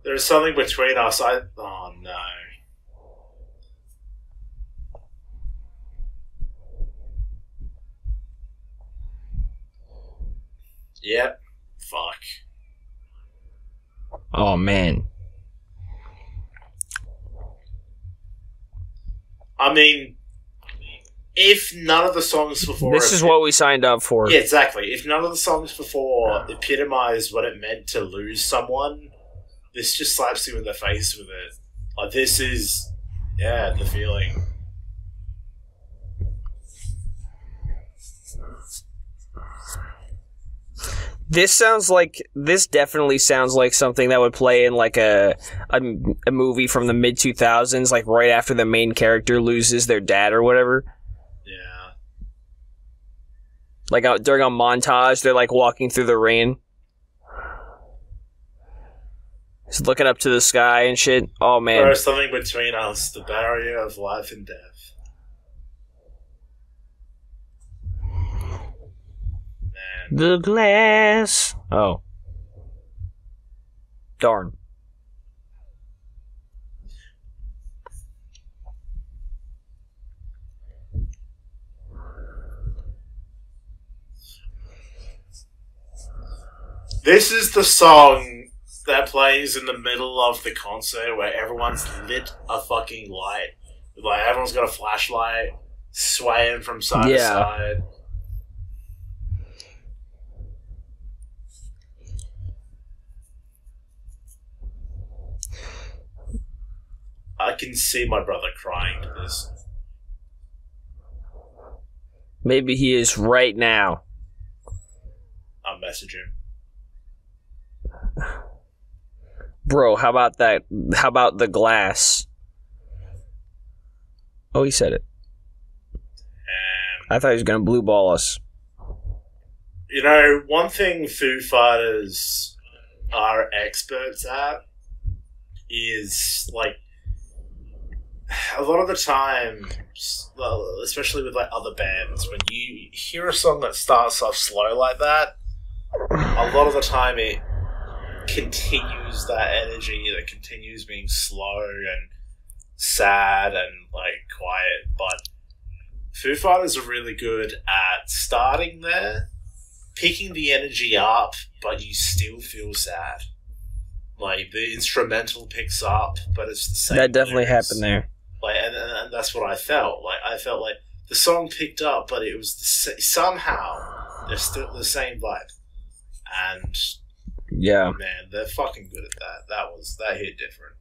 There's something between us. Oh, no. Yep. Fuck. Oh, man. I mean, if none of the songs before... This is what we signed up for. Yeah, exactly. If none of the songs before epitomized what it meant to lose someone, this just slaps you in the face with it. Like, this is... Yeah, the feeling. This definitely sounds like something that would play in like a movie from the mid 2000s, like right after the main character loses their dad or whatever. Yeah. Like during a montage, they're like walking through the rain. Just looking up to the sky and shit. Oh man. There is something between us, the barrier of life and death. The glass. Oh. Darn. This is the song that plays in the middle of the concert where everyone's lit a fucking light. Like, everyone's got a flashlight swaying from side to side. I can see my brother crying to this. Maybe he is right now. I'll message him. Bro, how about that? How about the glass? Oh, he said it. I thought he was going to blue ball us. You know, one thing Foo Fighters are experts at is, like, a lot of the time, well, especially with like other bands, when you hear a song that starts off slow like that, a lot of the time it continues that energy, that continues being slow and sad and like quiet. But Foo Fighters are really good at starting there, picking the energy up, but you still feel sad. Like, the instrumental picks up, but it's the same. That definitely lyrics. happened there. Like, and that's what I felt. Like, I felt like the song picked up, but it was somehow they're still the same vibe. And yeah, man, they're fucking good at that. That hit different.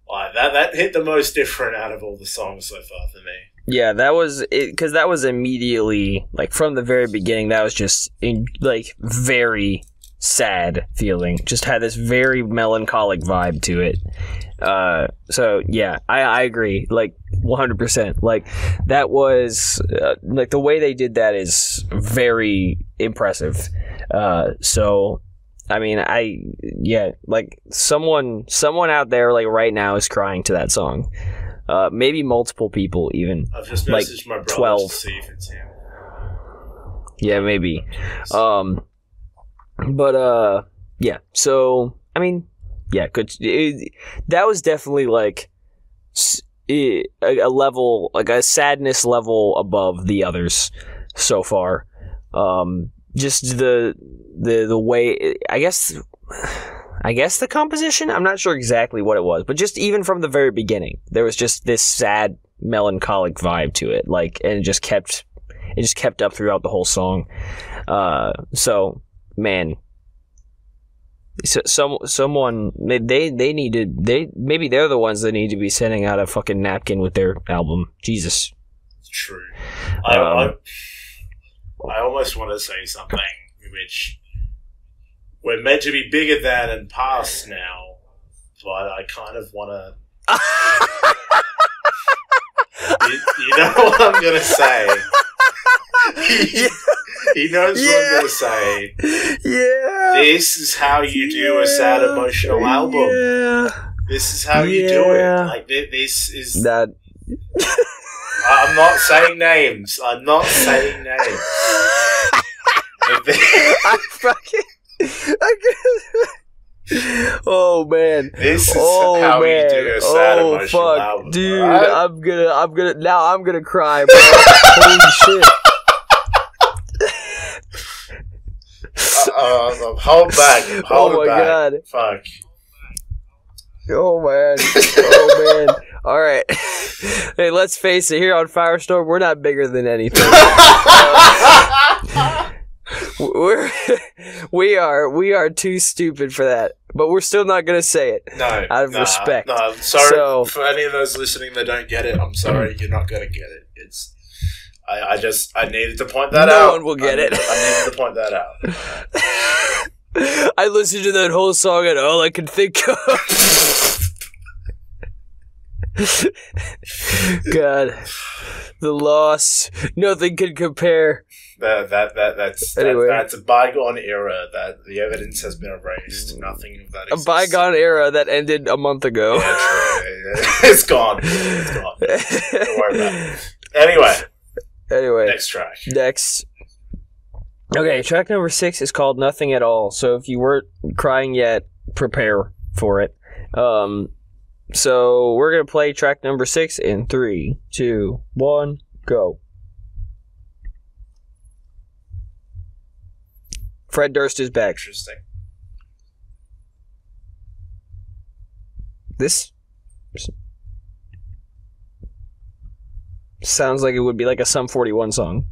Like, that hit the most different out of all the songs so far for me. Yeah, that was it, because that was immediately, like, from the very beginning, that was just very sad feeling. Just had this very melancholic vibe to it. So yeah, I agree, like 100%. Like, that was like, the way they did that is very impressive. So I mean, like, someone out there, like, right now is crying to that song. Maybe multiple people even. I've just messaged like my brother 12. to see if it's him. Yeah, maybe. But yeah. So I mean, yeah, good. That was definitely like a level, like a sadness level above the others so far. Just the way, I guess the composition, I'm not sure exactly what it was, but just even from the very beginning, there was just this sad, melancholic vibe to it, like, and it just kept up throughout the whole song. So man, someone maybe they're the ones that need to be sending out a fucking napkin with their album. Jesus. It's true. I almost want to say something which we're meant to be bigger than and past now, but I kind of want to. You know what I'm going to say. He knows what I'm going to say. Yeah. This is how you do a sad emotional album. Yeah. This is how you do it. Like, this is... That... I'm not saying names. I'm fucking... Oh man! This is how you do a sad emotional album, dude! Right? I'm gonna cry, bro. Holy shit! Hold back. Oh my god! Fuck. Oh man! Oh man! All right. Hey, let's face it. Here on FireStorm, we're not bigger than anything. We are too stupid for that. But we're still not going to say it. No. Out of respect. No, sorry for any of those listening that don't get it. I'm sorry, you're not going to get it. It's. I needed to point that out. No one will get it. I needed to point that out. I listened to that whole song and all I could think of. God, the loss. Nothing can compare. That's a bygone era. That the evidence has been erased. Nothing of that exists. A bygone era that ended a month ago. Yeah, true. It's gone. It's gone. Don't worry about it. Anyway. Next track. Okay, track number 6 is called Nothing at All. So if you weren't crying yet, prepare for it. So we're going to play track number 6 in 3, 2, 1, go. Fred Durst is back. Interesting. This sounds like it would be like a Sum 41 song.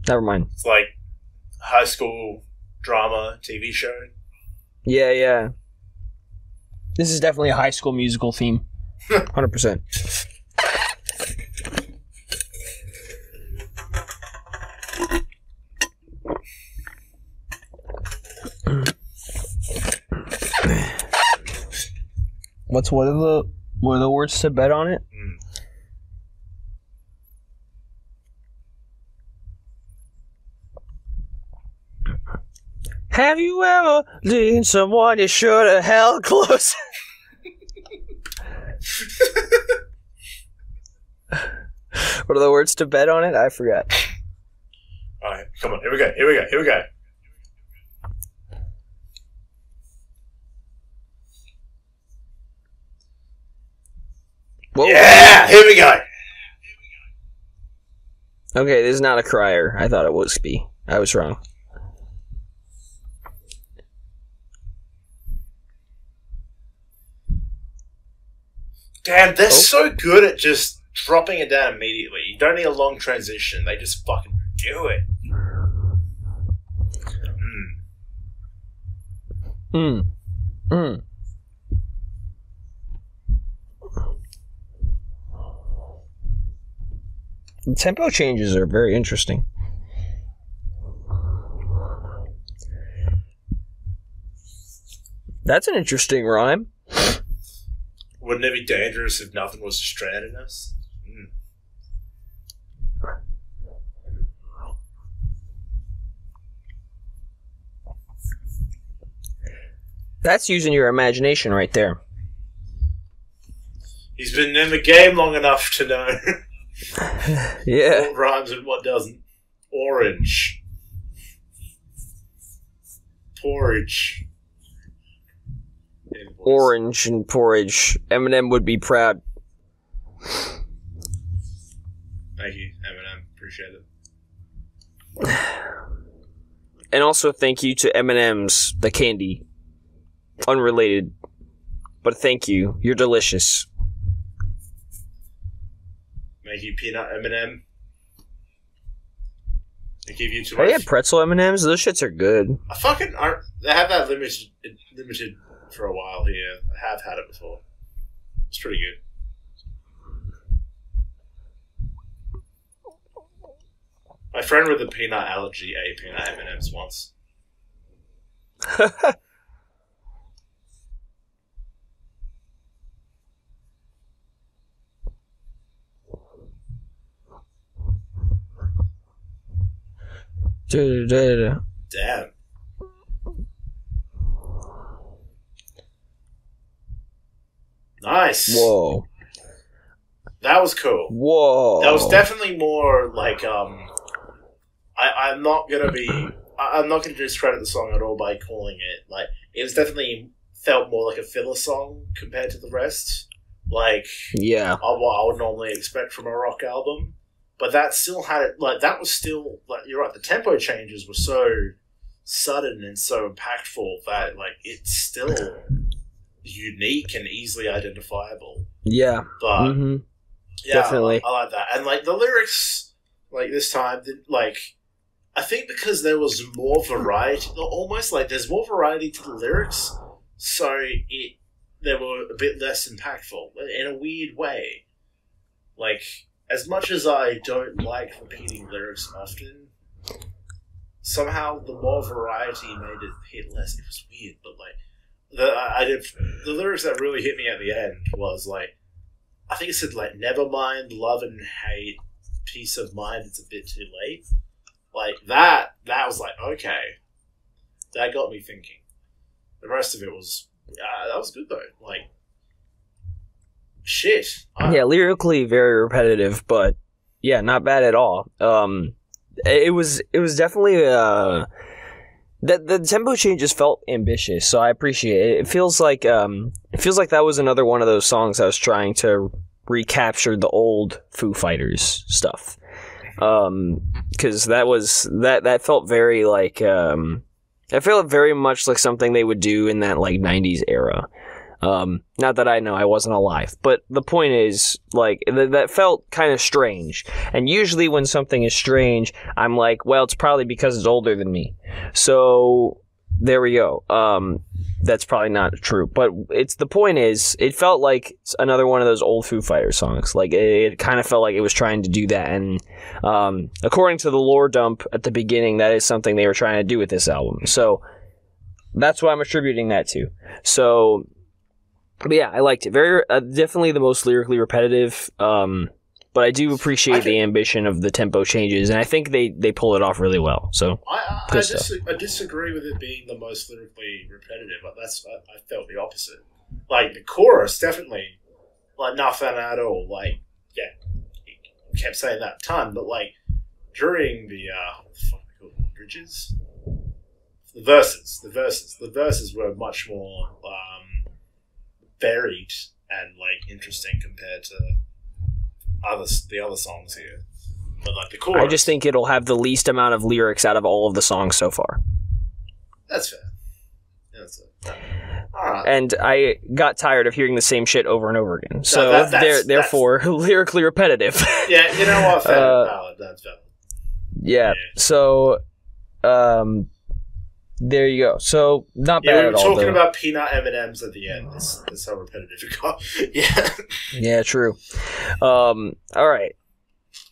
Never mind. It's like high school drama TV show. Yeah. This is definitely a High School Musical theme. 100%. What are the words to bet on it? Have you ever seen someone you should have held close? What are the words to bet on it? I forgot. Alright, come on. Here we go. Whoa. Yeah, here we go. Okay, this is not a crier. I thought it was be. I was wrong. Damn, they're so good at just dropping it down immediately. You don't need a long transition. They just fucking do it. The tempo changes are very interesting. That's an interesting rhyme. Wouldn't it be dangerous if nothing was stranded us? That's using your imagination right there. He's been in the game long enough to know yeah. what rhymes and what doesn't. Orange. Porridge. Orange and porridge. Eminem would be proud. Thank you, Eminem. Appreciate it. And also thank you to M&M's, the candy. Unrelated. But thank you. You're delicious. Make you peanut M&M. They give you too much. They had pretzel M&Ms. Those shits are good. They have that limited for a while here. I have had it before. It's pretty good. My friend with a peanut allergy ate peanut M&Ms once. Damn. Nice. Whoa. That was cool. Whoa. That was definitely more like I'm not gonna discredit the song at all by calling it like it was definitely felt more like a filler song compared to the rest. Like yeah, what I would normally expect from a rock album. But that still had it like that was still like you're right, the tempo changes were so sudden and so impactful that like it still unique and easily identifiable. Yeah. But yeah, definitely. I like that. And like the lyrics, like this time, like I think because there was more variety, almost like there's more variety to the lyrics, so they were a bit less impactful in a weird way. Like, as much as I don't like repeating lyrics often, somehow the more variety made it hit less. It was weird, but like the lyrics that really hit me at the end was like, I think it said like, "Never mind, love and hate, peace of mind. It's a bit too late." Like that was like, okay, that got me thinking. The rest of it was that was good though. Like, shit. Yeah, lyrically very repetitive, but yeah, not bad at all. It was definitely the tempo changes felt ambitious, so I appreciate it. It feels like that was another one of those songs I was trying to recapture the old Foo Fighters stuff. Because that felt very like I felt very much like something they would do in that like 90s era. Not that I know, I wasn't alive, but the point is, like, that felt kind of strange. And usually when something is strange, I'm like, well, it's probably because it's older than me. So there we go. That's probably not true, but the point is, it felt like another one of those old Foo Fighters songs. Like, it kind of felt like it was trying to do that. And according to the lore dump at the beginning, that is something they were trying to do with this album. So that's what I'm attributing that to. So, but yeah, I liked it. Very definitely the most lyrically repetitive, but I do appreciate the ambition of the tempo changes, and I think they pull it off really well. So I disagree with it being the most lyrically repetitive. But I felt the opposite. Like the chorus, definitely, like nothing at all. Like, yeah, he kept saying that a ton, but like during the what the fuck are they called? Bridges, the verses were much more varied and like interesting compared to the other songs here. But like the chorus, I just think it'll have the least amount of lyrics out of all of the songs so far. That's fair. Yeah, that's fair. All right. And I got tired of hearing the same shit over and over again. So therefore, lyrically repetitive. Yeah, you know what? Valid. That's valid. Yeah. So, there you go. So, not bad at all. We were talking about peanut M&Ms at the end. That's how repetitive it got. Yeah. Yeah, true. All right.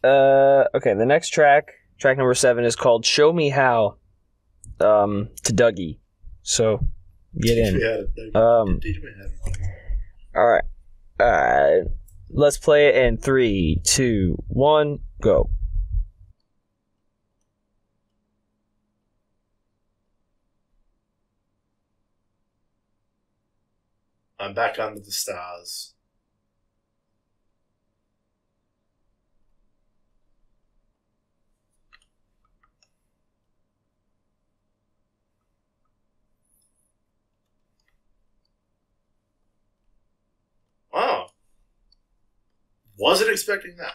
Okay, the next track number 7, is called "Show Me How," to Dougie. So, get in. All right. Let's play it in 3, 2, 1, go. I'm back under the stars. Wow. Wasn't expecting that.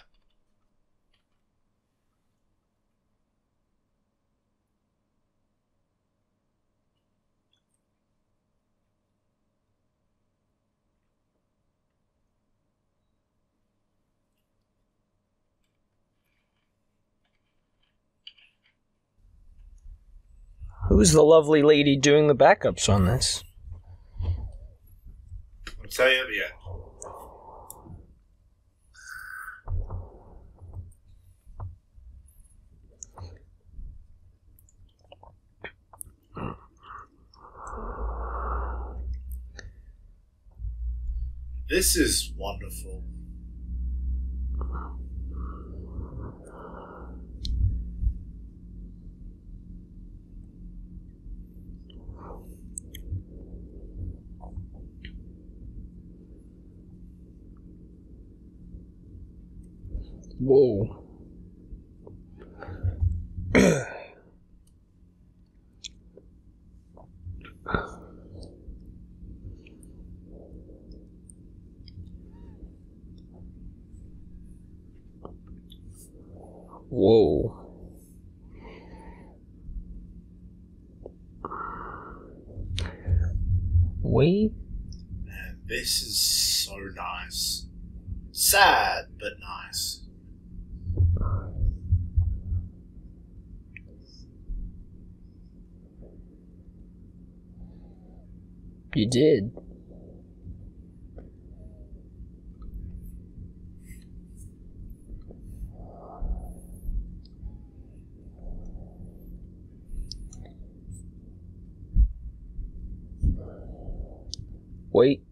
Who's the lovely lady doing the backups on this? I'll tell you at the end. This is wonderful. Whoa. Whoa. Wait. This is so nice. Sad, but nice. You did. Wait.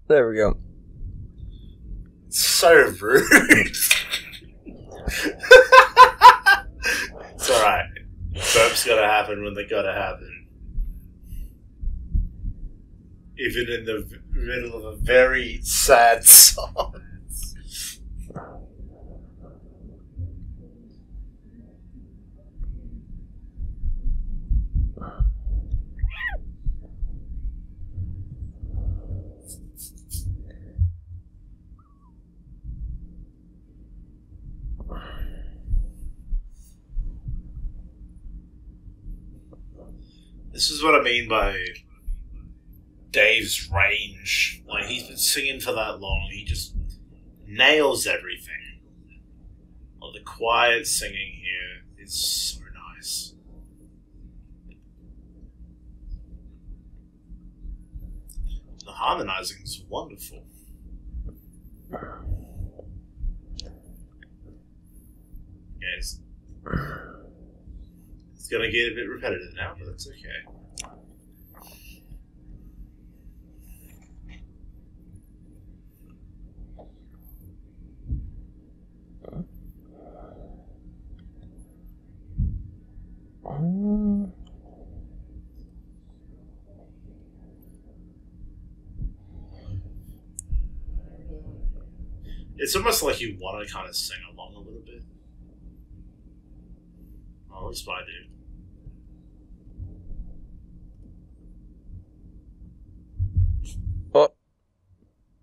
There we go. So rude. It's alright. Burps gotta happen when they gotta happen. Even in the middle of a very sad song. This is what I mean by Dave's range. Like, he's been singing for that long, he just nails everything. Well, the quiet singing here is so nice. The harmonizing is wonderful. Yes. It's gonna get a bit repetitive now, but that's okay. It's almost like you want to kind of sing along a little bit. Oh, at least I do. Oh,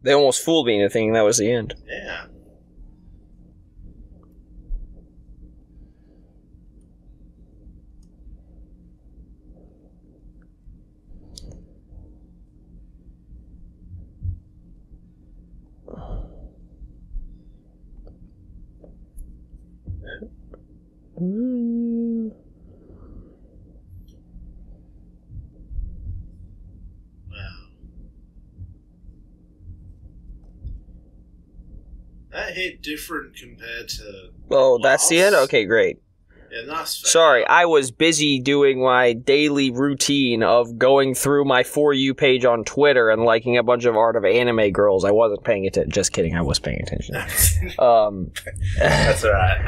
they almost fooled me into thinking that was the end. Yeah. That hit different compared to... Oh, that's the end? Okay, great. Yeah, that's fair. Sorry, I was busy doing my daily routine of going through my For You page on Twitter and liking a bunch of art of anime girls. I wasn't paying attention. Just kidding, I was paying attention. That's alright.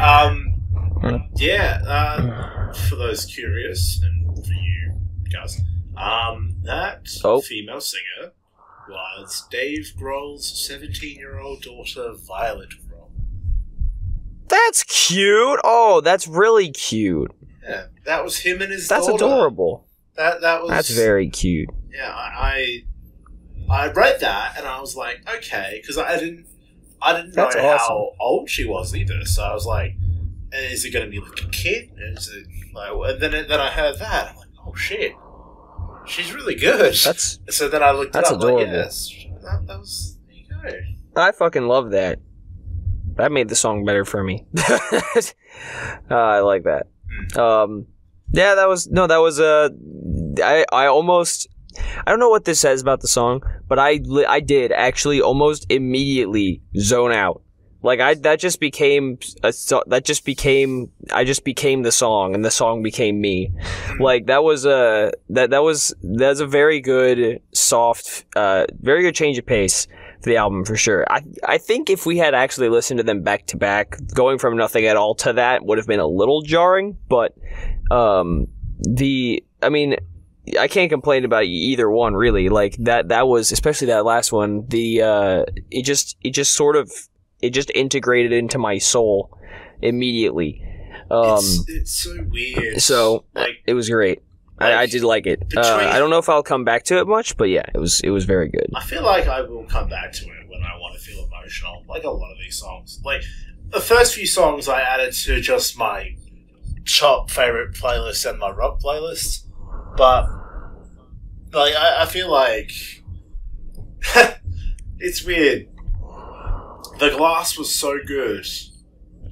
For those curious, and for you guys, that female singer was Dave Grohl's 17-year-old daughter, Violet Grohl. That's cute! Oh, that's really cute. Yeah, that was him and his daughter. That's adorable. That was... That's very cute. Yeah, I read that, and I was like, okay, because I didn't know how old she was either, so I was like, is it going to be like a kid? Is it like, and then I heard that, I'm like, oh shit, she's really good. So then I looked it up, adorable. Like, yes, that was, there you go. I fucking love that. That made the song better for me. I like that. Yeah, that was I almost, I don't know what this says about the song, but I did actually almost immediately zone out. Like I just became the song, and the song became me. Like that was a very good, soft, very good change of pace for the album for sure. I think if we had actually listened to them back to back, going from nothing at all to that would have been a little jarring. But I can't complain about either one really. Like that was, especially that last one. It just integrated into my soul immediately. It's so weird. So it was great. I did like it. I don't know if I'll come back to it much, but yeah, it was very good. I feel like I will come back to it when I want to feel emotional, like a lot of these songs. Like, the first few songs I added to just my chop favorite playlist and my rock playlist, but Like, I feel like it's weird. The Glass was so good.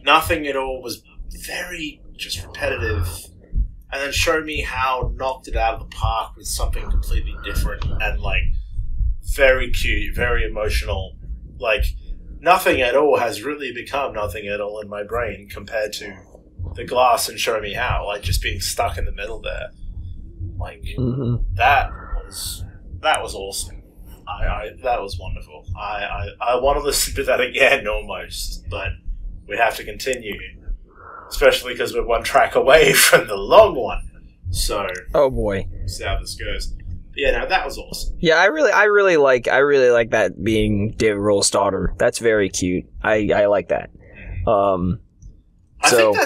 Nothing at all was very just repetitive. And then Show Me How knocked it out of the park with something completely different and, like, very cute, very emotional. Like, Nothing at All has really become Nothing at All in my brain compared to The Glass and Show Me How. Like, just being stuck in the middle there. Like, that was awesome. That was wonderful. I want to listen to that again almost, but we have to continue, especially because we're one track away from the long one. So, oh boy, see how this goes. But yeah, no, that was awesome. Yeah, I really like that being Dave Grohl's daughter. That's very cute. I like that. I think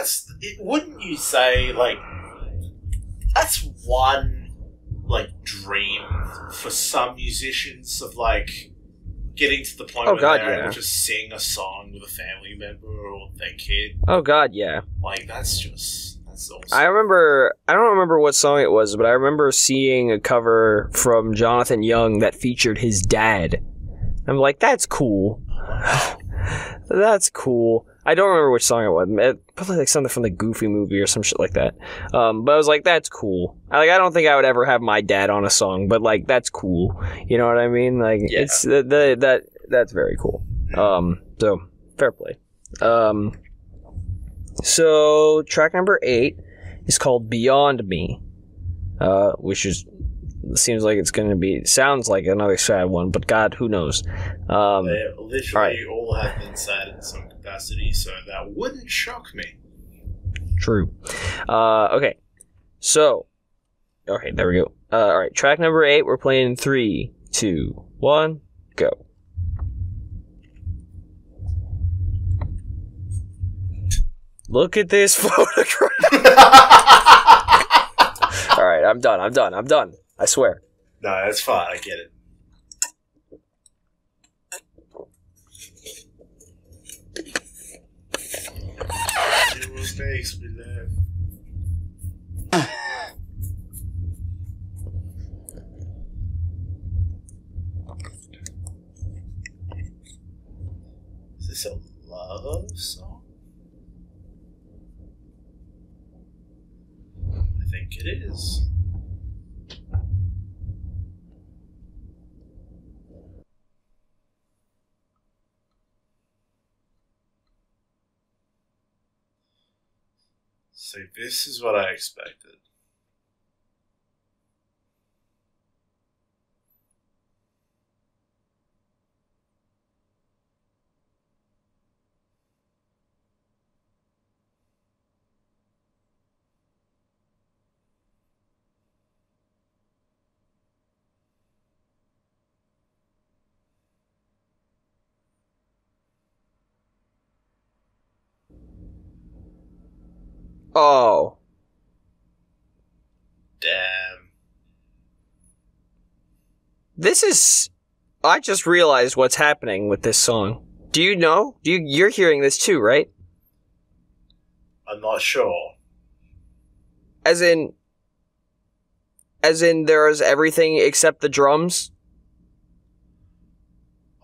wouldn't you say, like, that's one, like, dream for some musicians of, like, getting to the point where they're able to just sing a song with a family member or their kid. Oh god, yeah. Like, that's awesome. I don't remember what song it was, but I remember seeing a cover from Jonathan Young that featured his dad. I'm like, that's cool. That's cool. I don't remember which song it was. Probably like something from the Goofy movie or some shit like that. But I was like, that's cool. I don't think I would ever have my dad on a song, but like, that's cool. You know what I mean? Like, yeah. It's that's very cool. So fair play. So track number 8 is called Beyond Me, which seems like it's going to be, sounds like another sad one, but God, who knows? They literally all have been sad in some capacity, so that wouldn't shock me. True. Okay. So, okay, there we go. Alright, track number 8, we're playing in 3, 2, 1, go. Look at this photograph. Alright, I'm done. I swear. No, that's fine. I get it. It makes me laugh. Is this a love song? I think it is. So this is what I expected. Oh. Damn. I just realized what's happening with this song. Do you know? You're hearing this too, right? I'm not sure. As in there's everything except the drums?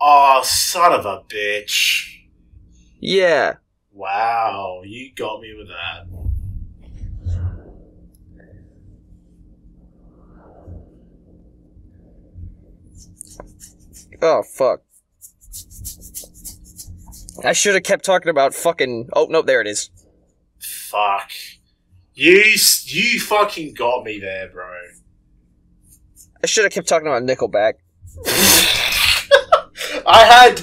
Oh, son of a bitch. Yeah. Wow, you got me with that. Oh, fuck. I should have kept talking about fucking... Oh, no, there it is. Fuck. You fucking got me there, bro. I should have kept talking about Nickelback. I had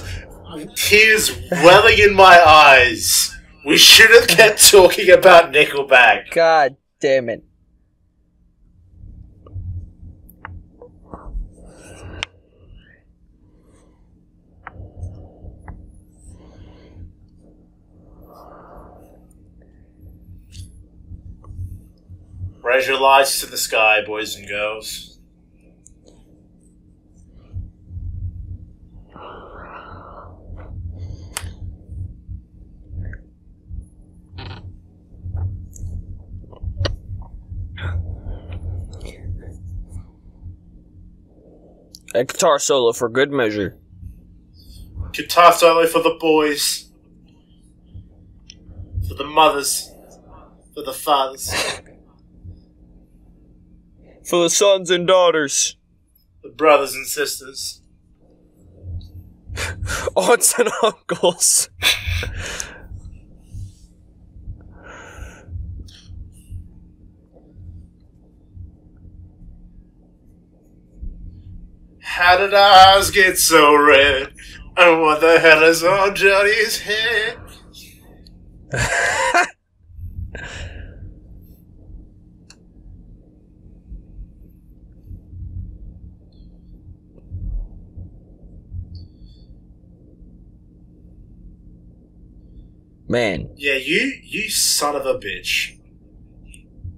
tears welling in my eyes. We should have kept talking about Nickelback. God damn it. Raise your lights to the sky, boys and girls. A guitar solo for good measure. Guitar solo for the boys. For the mothers. For the fathers. For the sons and daughters. The brothers and sisters. Aunts and uncles. How did our eyes get so red? And what the hell is on Johnny's head? Man. Yeah, you son of a bitch.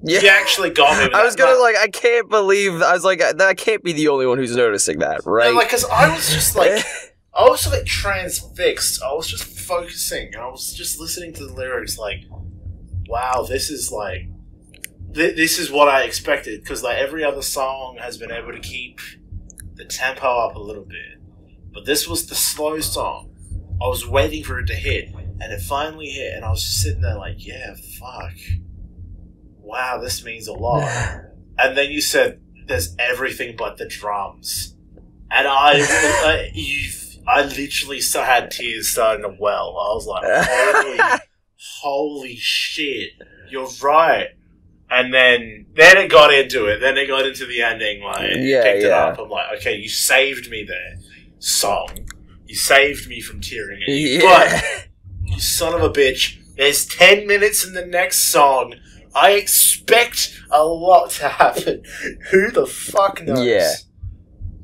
Yeah. You actually got me with I was gonna, I can't believe, I was like, that can't be the only one who's noticing that, right? Yeah, because I was just I was transfixed. I was just focusing, and I was just listening to the lyrics wow, this is this is what I expected, because every other song has been able to keep the tempo up a little bit. But this was the slow song. I was waiting for it to hit, and it finally hit, and I was just sitting there yeah, fuck. Wow, this means a lot. And then you said, there's everything but the drums. And I literally had tears starting to well. I was like, holy shit, you're right. And then it got into it. Then it got into the ending, picked it up. I'm like, okay, you saved me there, song. You saved me from tearing at you. But, you son of a bitch, there's 10 minutes in the next song. I expect a lot to happen. Who the fuck knows? Yeah.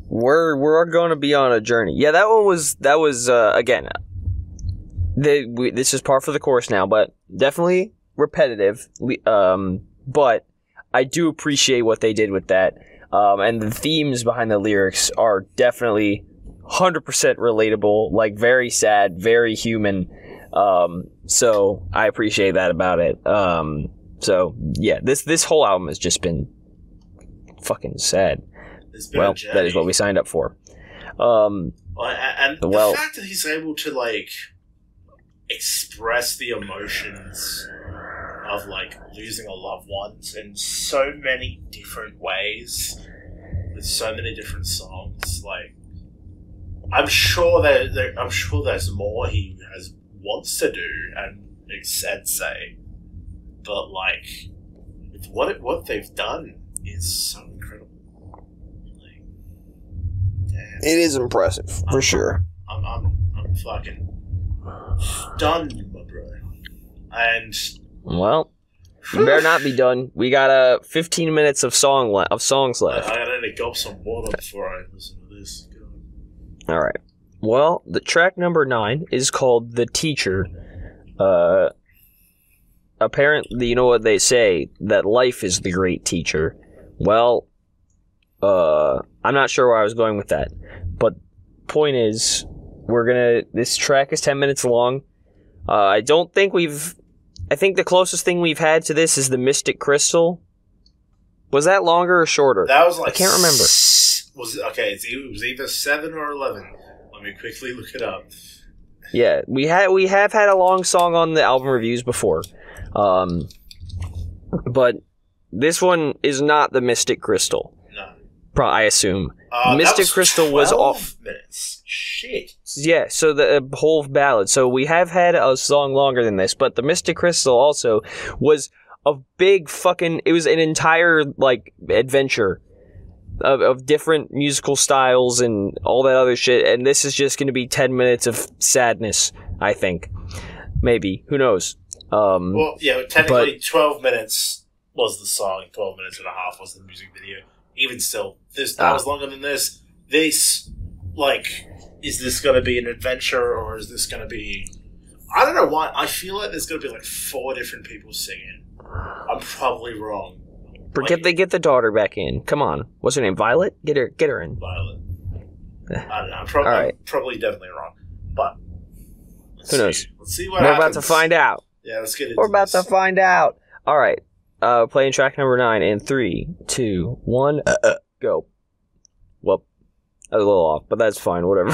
We're going to be on a journey. Yeah, that was again, this is par for the course now, but definitely repetitive. But I do appreciate what they did with that. And the themes behind the lyrics are definitely 100% relatable, very sad, very human. So I appreciate that about it. So yeah, this whole album has just been fucking sad. Well, that is what we signed up for. And the fact that he's able to express the emotions of losing a loved one in so many different ways, with so many different songs, I'm sure there's more he wants to do and say. But what they've done is so incredible. Damn. It is impressive for sure. I'm fucking stunned, my bro. And well, you better not be done. We got 15 minutes of songs left. I gotta gulp some water before I listen to this. All right. Well, the track number 9 is called "The Teacher." Apparently, you know what they say, that life is the great teacher. Well, I'm not sure where I was going with that. But point is, this track is 10 minutes long. I think the closest thing we've had to this is the Mystic Crystal. Was that longer or shorter? That was I can't remember. It was either 7 or 11. Let me quickly look it up. Yeah, we have had a long song on the album reviews before. But this one is not the Mystic Crystal. No. I assume. Mystic Crystal was 12 minutes. Shit. Yeah, so the whole ballad. So we have had a song longer than this, but the Mystic Crystal also was a big fucking... It was an entire, adventure of different musical styles and all that other shit, and this is just going to be 10 minutes of sadness, I think. Maybe. Who knows? Well, yeah, technically 12 minutes was the song, 12 minutes and a half was the music video. Even still, that was longer than this. This, is this going to be an adventure, or is this going to be... I don't know why. I feel like there's going to be 4 different people singing. I'm probably wrong. Get the daughter back in. Come on. What's her name? Violet? Get her in. Violet. I don't know. I'm probably definitely wrong. But who knows? Let's see what happens. We're about to find out. Yeah, let's get into We're about to find out. All right. Playing track number 9 in 3, 2, 1, go. Well, A little off, but that's fine, whatever.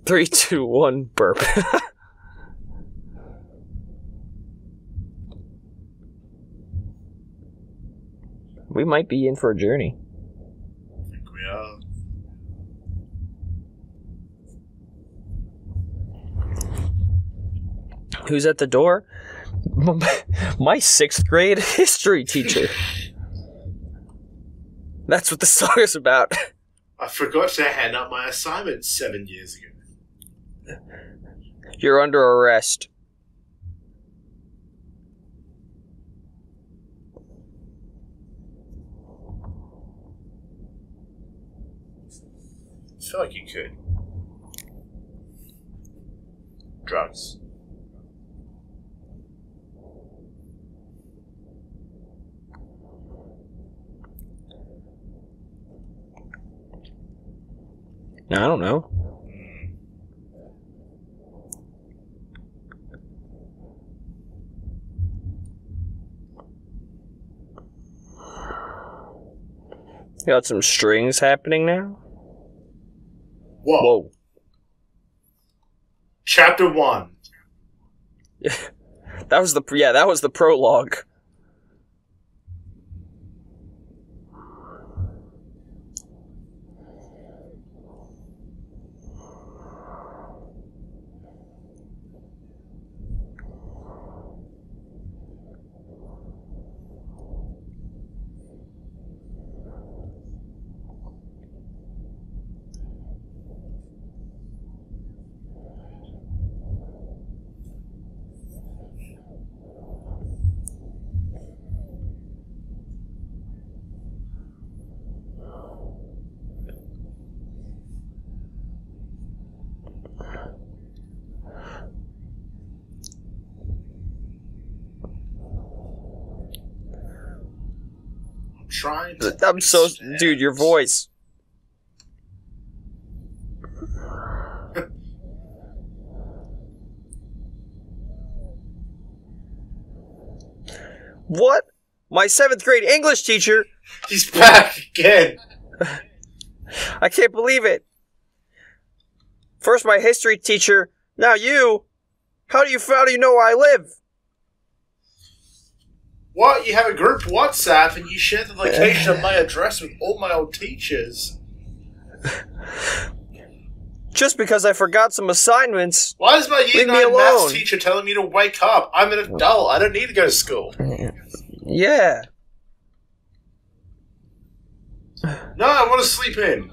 3, 2, 1, burp. We might be in for a journey. I think we are. Who's at the door? My 6th grade history teacher. That's what the song is about. I forgot to hand out my assignment 7 years ago. You're under arrest. I feel like you could. Drugs. I don't know. You got some strings happening now? Whoa. Whoa. Chapter 1. That was the prologue. I'm so... Dude, your voice. What? My 7th grade English teacher? He's back again. I can't believe it. First my history teacher, now you. How do you know where I live? What? You have a group WhatsApp and you share the location of my address with all my old teachers. Just because I forgot some assignments. Why is my year 9 maths teacher telling me to wake up? I'm an adult. I don't need to go to school. Yeah. No, I want to sleep in.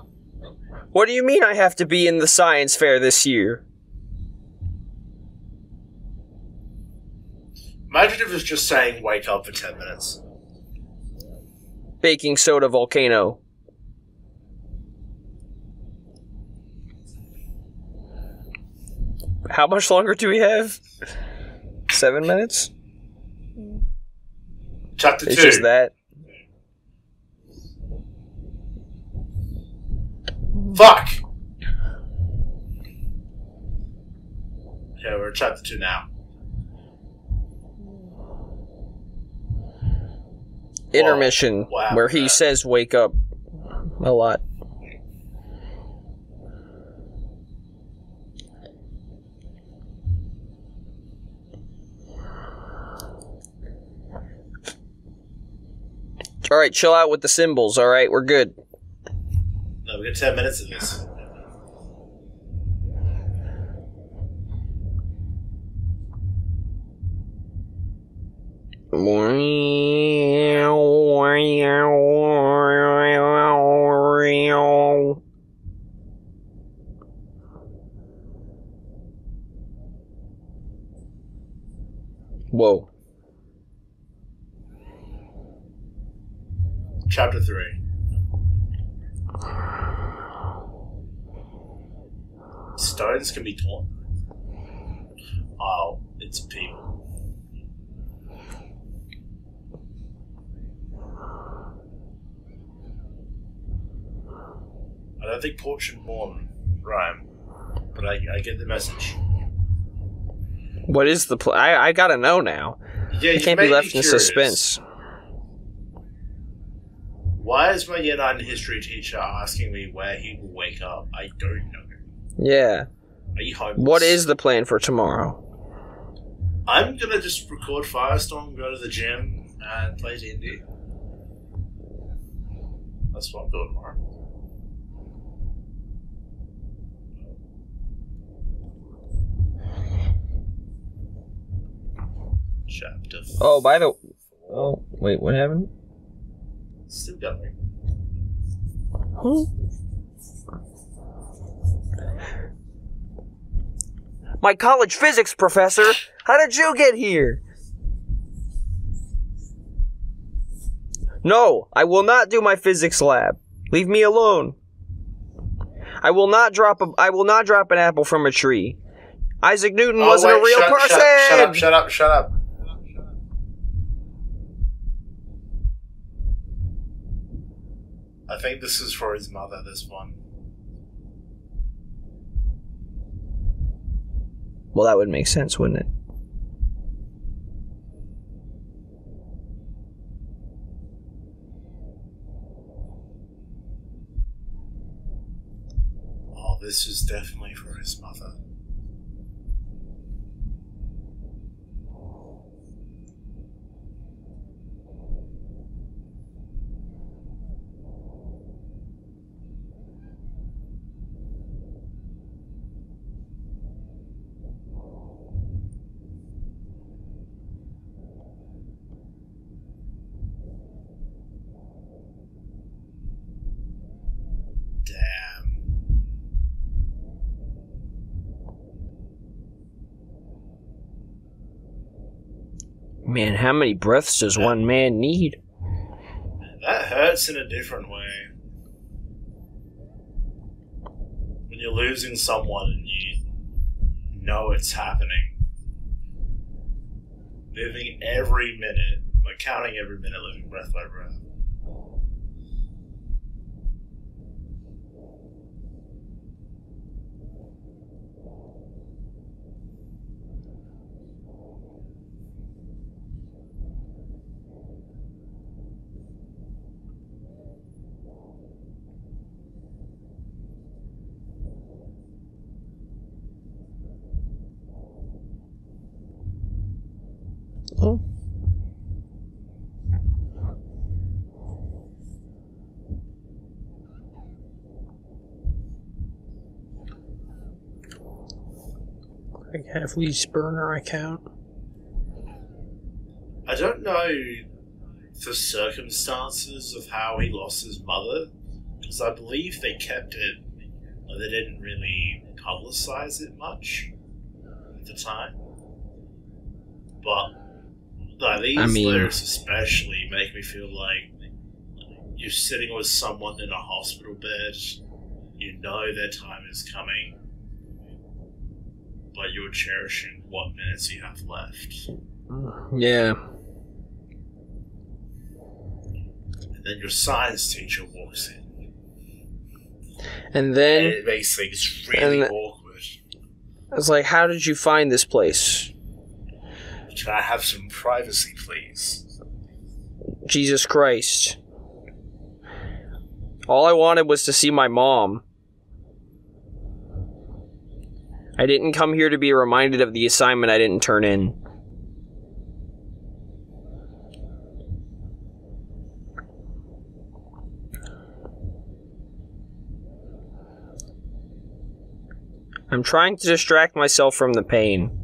What do you mean I have to be in the science fair this year? Imagine if it was just saying wake up for 10 minutes. Baking soda volcano. How much longer do we have? 7 minutes? Chapter 2. It's just that. Fuck! Yeah, we're at chapter 2 now. Intermission, where he says wake up a lot. Alright, chill out with the symbols, alright? We're good. No, we got 10 minutes of this. Whoa. Chapter 3. Stones can be torn. Oh, it's people. I don't think pork should mourn rhyme, but I get the message. What is the I gotta know now. Yeah, I can't be left in suspense. Why is my Year 9 history teacher asking me where he will wake up? I don't know. Yeah. Are you homeless? What is the plan for tomorrow? I'm gonna just record FireStorm, go to the gym, and play D&D. That's what I'm doing tomorrow. Chapter. Oh, by the. Oh, wait, what happened? Still going. Huh? My college physics professor! How did you get here? No, I will not do my physics lab. Leave me alone. I will not drop an apple from a tree. Isaac Newton wasn't a real person! Shut up. I think this is for his mother, this one. Well, that would make sense, wouldn't it? Oh, this is definitely for his mother. Man, how many breaths does one man need? That hurts in a different way. When you're losing someone and you know it's happening. Living every minute, like counting every minute, living breath by breath. Oh. Greg Heffley's burner account. I don't know the circumstances of how he lost his mother, because I believe they kept it, or they didn't really publicize it much at the time. But these lyrics especially make me feel like you're sitting with someone in a hospital bed, you know their time is coming, but you're cherishing what minutes you have left. Yeah. And then your science teacher walks in. And then... And it makes things really awkward. It's like, how did you find this place? Can I have some privacy, please? Jesus Christ. All I wanted was to see my mom. I didn't come here to be reminded of the assignment I didn't turn in. I'm trying to distract myself from the pain.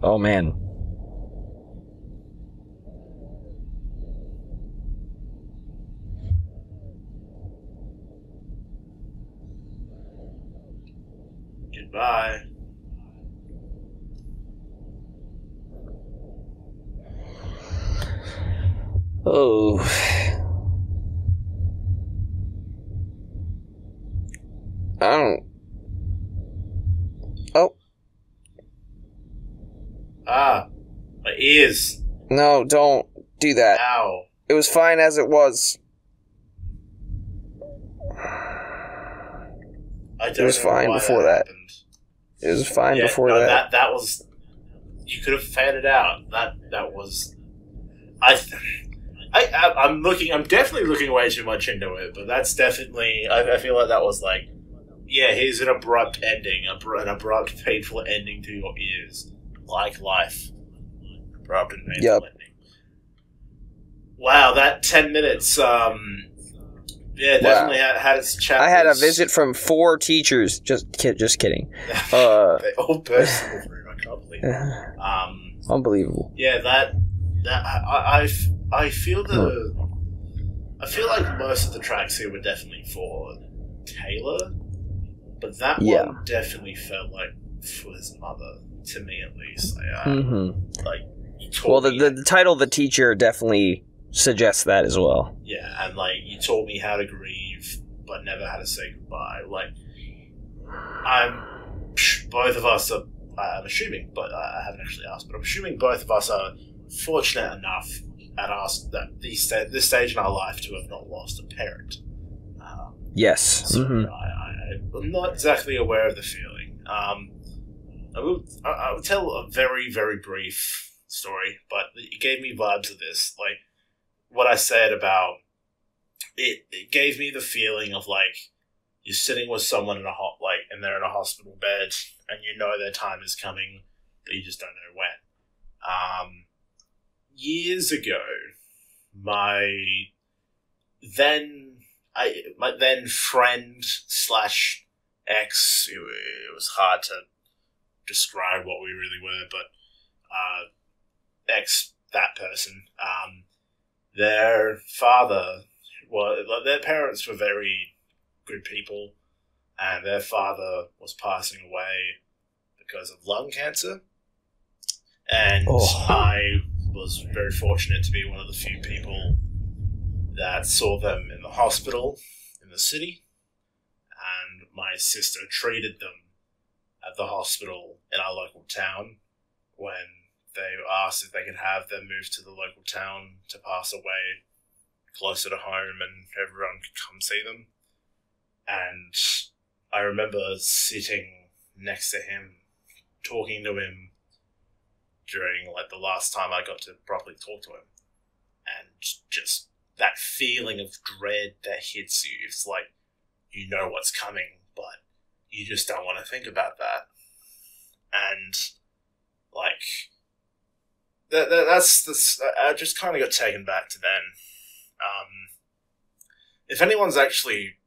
Oh, man. Goodbye. Oh. I don't... Oh. Ah, my ears. No, don't do that. Ow. It was fine as it was. It was fine before that. It was fine before that. That was... You could have faded out. That was... I'm definitely looking way too much into it, but that's definitely... I feel like that was like... Yeah, here's an abrupt ending. An abrupt, painful ending to your ears. Like life. Abrupt and painful ending. Wow, that 10 minutes, definitely had its chapters. I had a visit from 4 teachers. Just kidding. They all burst in the room. I can't believe it. Unbelievable. Yeah, I feel like most of the tracks here were definitely for Taylor, but that one definitely felt like for his mother, to me at least. Like, the title "The Teacher" definitely suggests that as well. Yeah, and like, you taught me how to grieve, but never how to say goodbye. Like, both of us are. I'm assuming, but I haven't actually asked. But I'm assuming both of us are fortunate enough at this stage in our life to have not lost a parent. Yes. So I'm not exactly aware of the feeling. I will tell a very, very brief story, but it gave me vibes of this. Like, what I said about it gave me the feeling of like you're sitting with someone and they're in a hospital bed and you know their time is coming, but you just don't know when. Years ago, my then friend / ex, it was hard to describe what we really were, but ex, that person, their father, their parents were very good people, and their father was passing away because of lung cancer. And I was very fortunate to be one of the few people that saw them in the hospital in the city, and my sister treated them at the hospital in our local town when they asked if they could have them move to the local town to pass away closer to home and everyone could come see them. And I remember sitting next to him, talking to him during like the last time I got to properly talk to him, and just that feeling of dread that hits you. It's like, you know what's coming, but you just don't want to think about that. And like, that's I just kind of got taken back to then. If anyone's actually,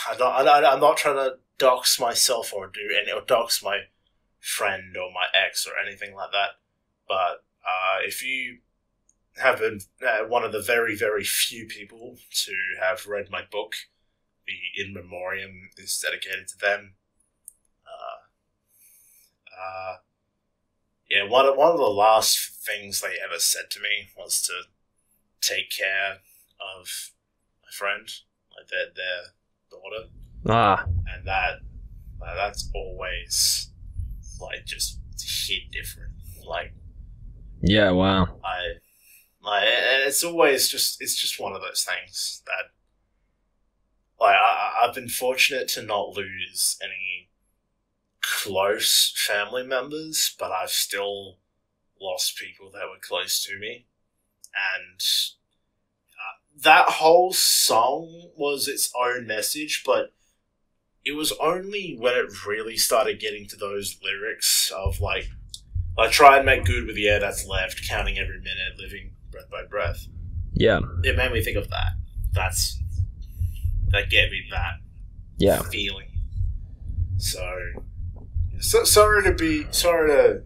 I'm not trying to dox myself or dox my friend or my ex or anything like that, but if you have been one of the very, very few people to have read my book, the In Memoriam is dedicated to them. One of the last things they ever said to me was to take care of my friend, like their daughter. And that's always like just hit different. Like, yeah, wow. It's just one of those things that, like, I've been fortunate to not lose any close family members, but I've still lost people that were close to me. And that whole song was its own message, but it was only when it really started getting to those lyrics of like try and make good with the air that's left, counting every minute, living breath by breath. Yeah. It made me think of that. That gave me that feeling. So sorry to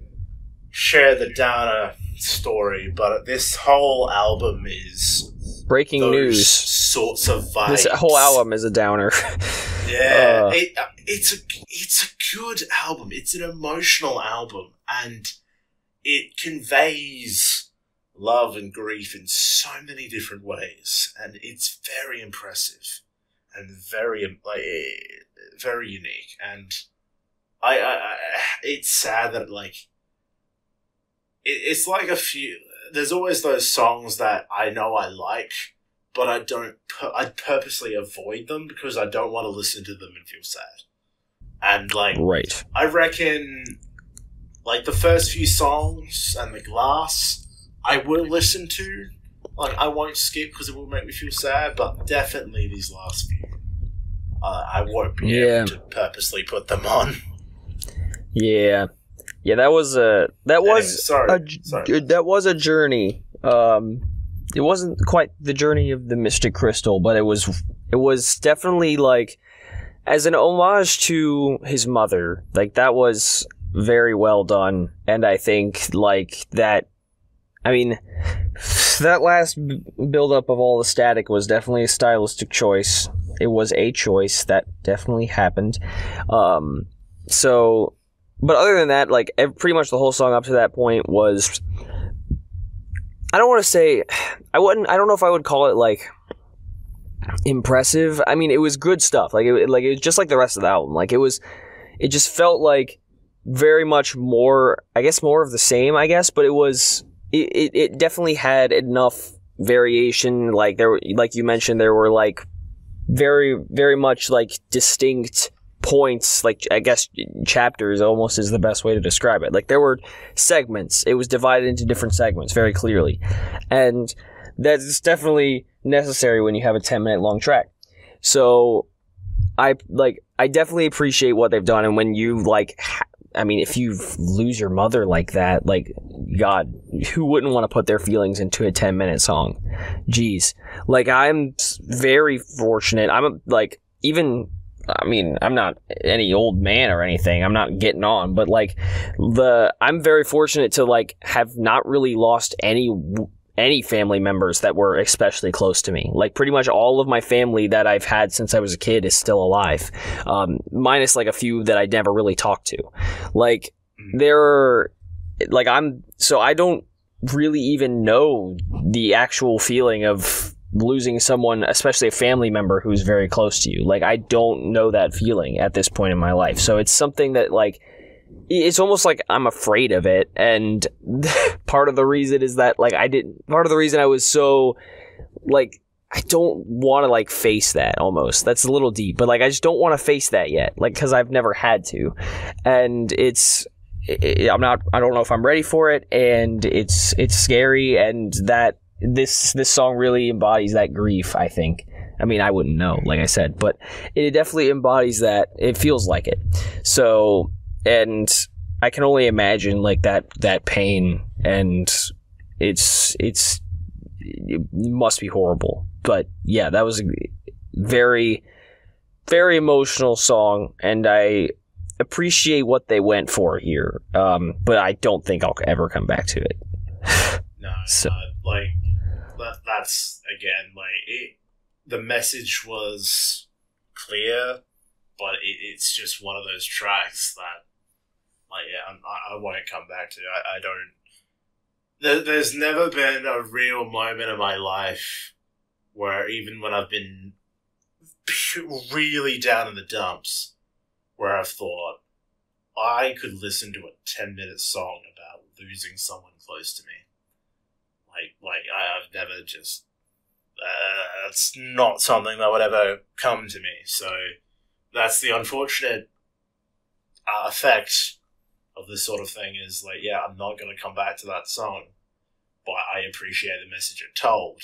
share the downer story, but this whole album is breaking those news. Sorts of vibes. This whole album is a downer. Yeah, it's a good album. It's an emotional album, and it conveys love and grief in so many different ways, and it's very impressive and very unique. And I it's sad that like it's like there's always those songs that I know I like, but I purposely avoid them because I don't want to listen to them and feel sad. And, like, right. I reckon, like, the first few songs and the glass, I will listen to. Like, I won't skip because it will make me feel sad, but definitely these last few, I won't be able to purposely put them on. Yeah. Yeah, that was a journey. It wasn't quite the journey of the Mystic Crystal, but it was definitely, like, as an homage to his mother. Like, that was very well done, and I think, like, that, I mean, that last build-up of all the static was definitely a stylistic choice. It was a choice that definitely happened. So, but other than that, like, pretty much the whole song up to that point was, I don't want to say, I don't know if I would call it, like, impressive. I mean, it was good stuff. Like, it was just like the rest of the album. Like, it just felt like very much more, I guess, more of the same, I guess, but it definitely had enough variation. Like, like you mentioned, there were, like, very, very much, like, distinct points, like, I guess chapters almost is the best way to describe it. Like, there were segments. It was divided into different segments very clearly. And that's definitely necessary when you have a 10-minute long track. So I definitely appreciate what they've done. And when you, like, I mean, if you lose your mother like that, like, God, who wouldn't want to put their feelings into a 10-minute song? Jeez. Like, I'm very fortunate. I'm, like, even, I mean, I'm not any old man or anything. I'm not getting on, but, like, I'm very fortunate to, like, have not really lost any family members that were especially close to me. Like, pretty much all of my family that I've had since I was a kid is still alive, minus, like, a few that I never really talked to. Like, I don't really even know the actual feeling of losing someone, especially a family member who's very close to you. Like, I don't know that feeling at this point in my life. So it's something that, like, it's almost like I'm afraid of it. And part of the reason is that, like, part of the reason I was so, like, I don't want to, like, face that almost. That's a little deep, but, like, I just don't want to face that yet. Like, cause I've never had to. And I don't know if I'm ready for it. And it's scary. And that this song really embodies that grief, I think. I mean, I wouldn't know, like I said, but it definitely embodies that. It feels like it. So, and I can only imagine, like, that pain, and it must be horrible. But yeah, that was a very, very emotional song, and I appreciate what they went for here. But I don't think I'll ever come back to it. No, so. Like, that's, again, like, the message was clear, but it's just one of those tracks that, like, yeah, I won't come back to. I don't. There's never been a real moment in my life where, even when I've been really down in the dumps, where I've thought I could listen to a 10-minute song about losing someone close to me. Like I've never just. That's not something that would ever come to me. So that's the unfortunate effect of this sort of thing is, like, yeah, I'm not going to come back to that song, but I appreciate the message it told.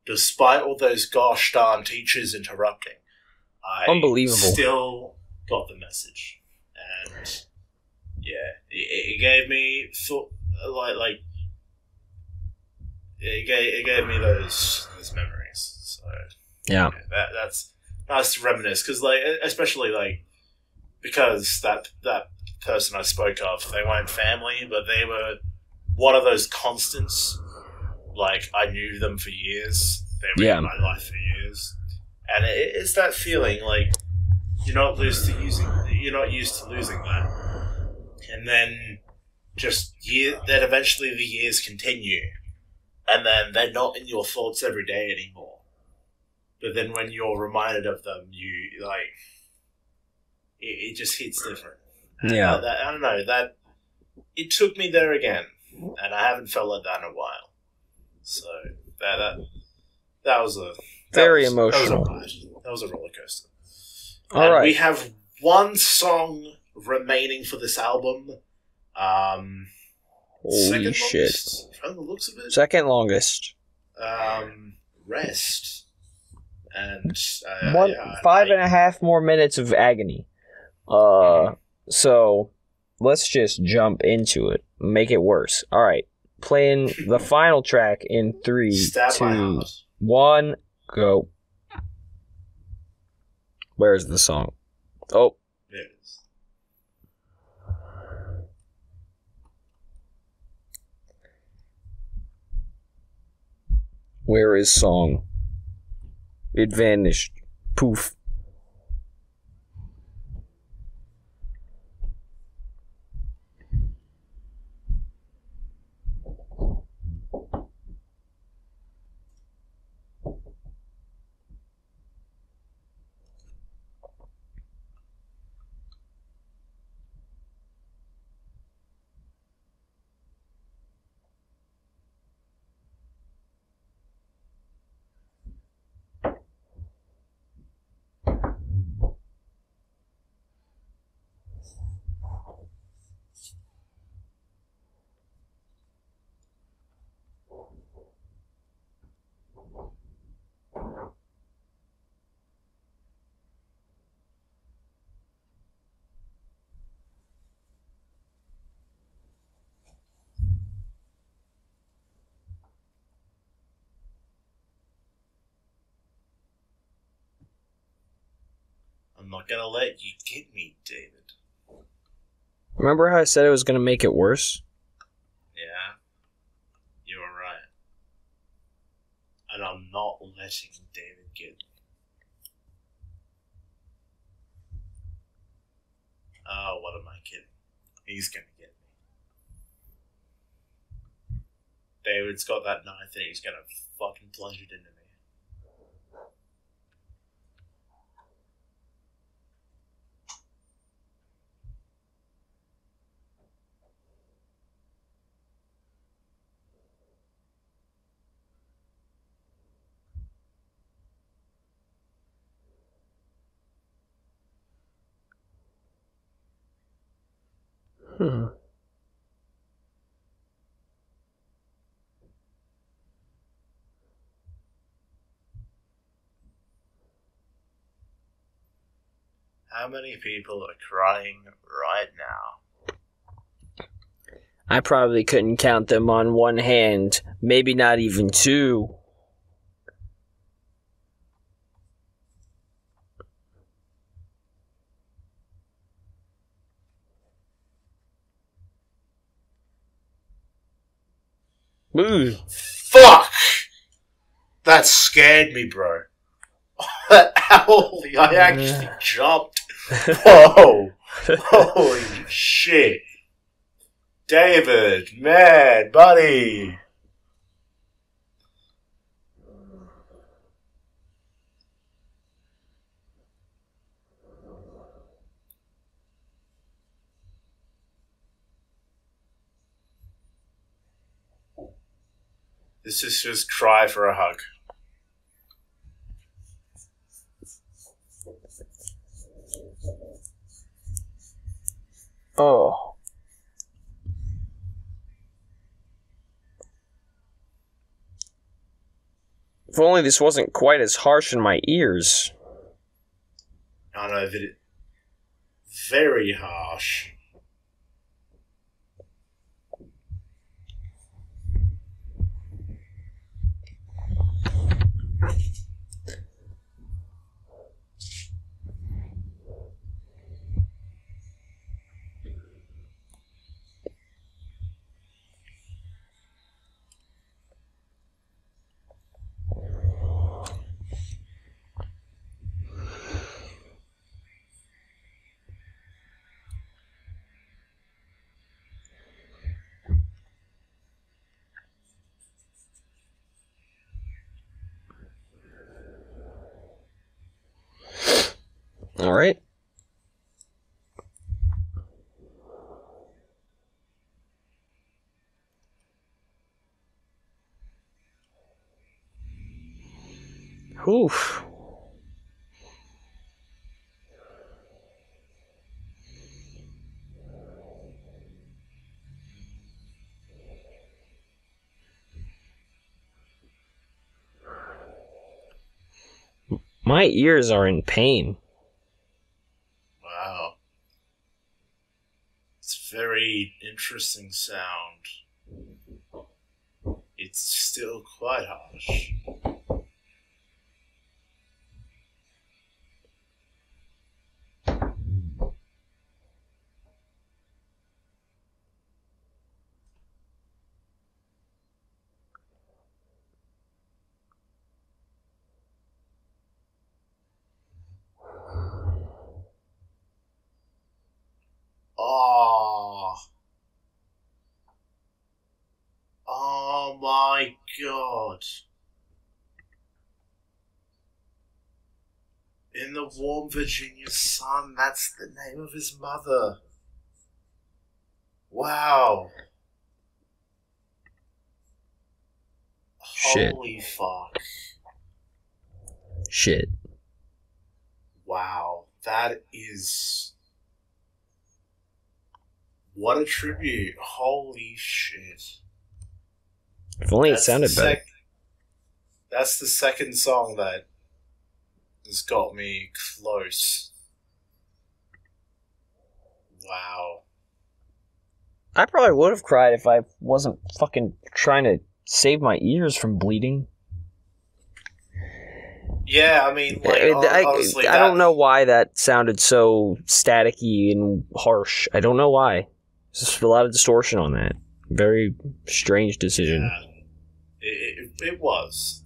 Despite all those gosh darn teachers interrupting, I Unbelievable. Still got the message. And yeah, it gave me it gave me those memories. So yeah, that's nice to reminisce, because, like, especially, like, because that person I spoke of, they weren't family, but they were one of those constants. Like, I knew them for years. They were in my life for years, and it's that feeling, like, you're not used to losing that, and then then eventually the years continue. And then they're not in your thoughts every day anymore. But then when you're reminded of them, you, like, it just hits different. And I don't know, that it took me there again. And I haven't felt like that in a while. So that was a very emotional. That was a roller coaster. All right, we have one song remaining for this album. Holy shit! Longest, from the looks of it, second longest. Rest and 5.5 more minutes of agony. So let's just jump into it. Make it worse. All right, playing the final track in 3, 2, 1, go. Where's the song? Oh. There it is. Where is song? It vanished. Poof. I'm not gonna let you get me, David. Remember how I said it was gonna make it worse? Yeah, you were right. And I'm not letting David get me. Oh, what am I kidding? He's gonna get me. David's got that knife and he's gonna fucking plunge it into me. How many people are crying right now? I probably couldn't count them on one hand, maybe not even two. Ooh. Fuck! That scared me, bro. Holy, I actually jumped. Whoa! Holy shit. David, man, buddy. This is just cry for a hug. Oh. If only this wasn't quite as harsh in my ears. I know that it very harsh. All right. Oof. My ears are in pain. Wow. It's a very interesting sound. It's still quite harsh. Oh my god. In the warm Virginia sun, that's the name of his mother. Wow. Shit. Holy fuck. Shit. Wow. That is... What a tribute. Holy shit. If only it sounded better. That's the second song that has got me close. Wow. I probably would have cried if I wasn't fucking trying to save my ears from bleeding. Yeah, I mean, like, honestly, I don't know why that sounded so staticky and harsh. I don't know why. There's just a lot of distortion on that. Very strange decision. Yeah, it was.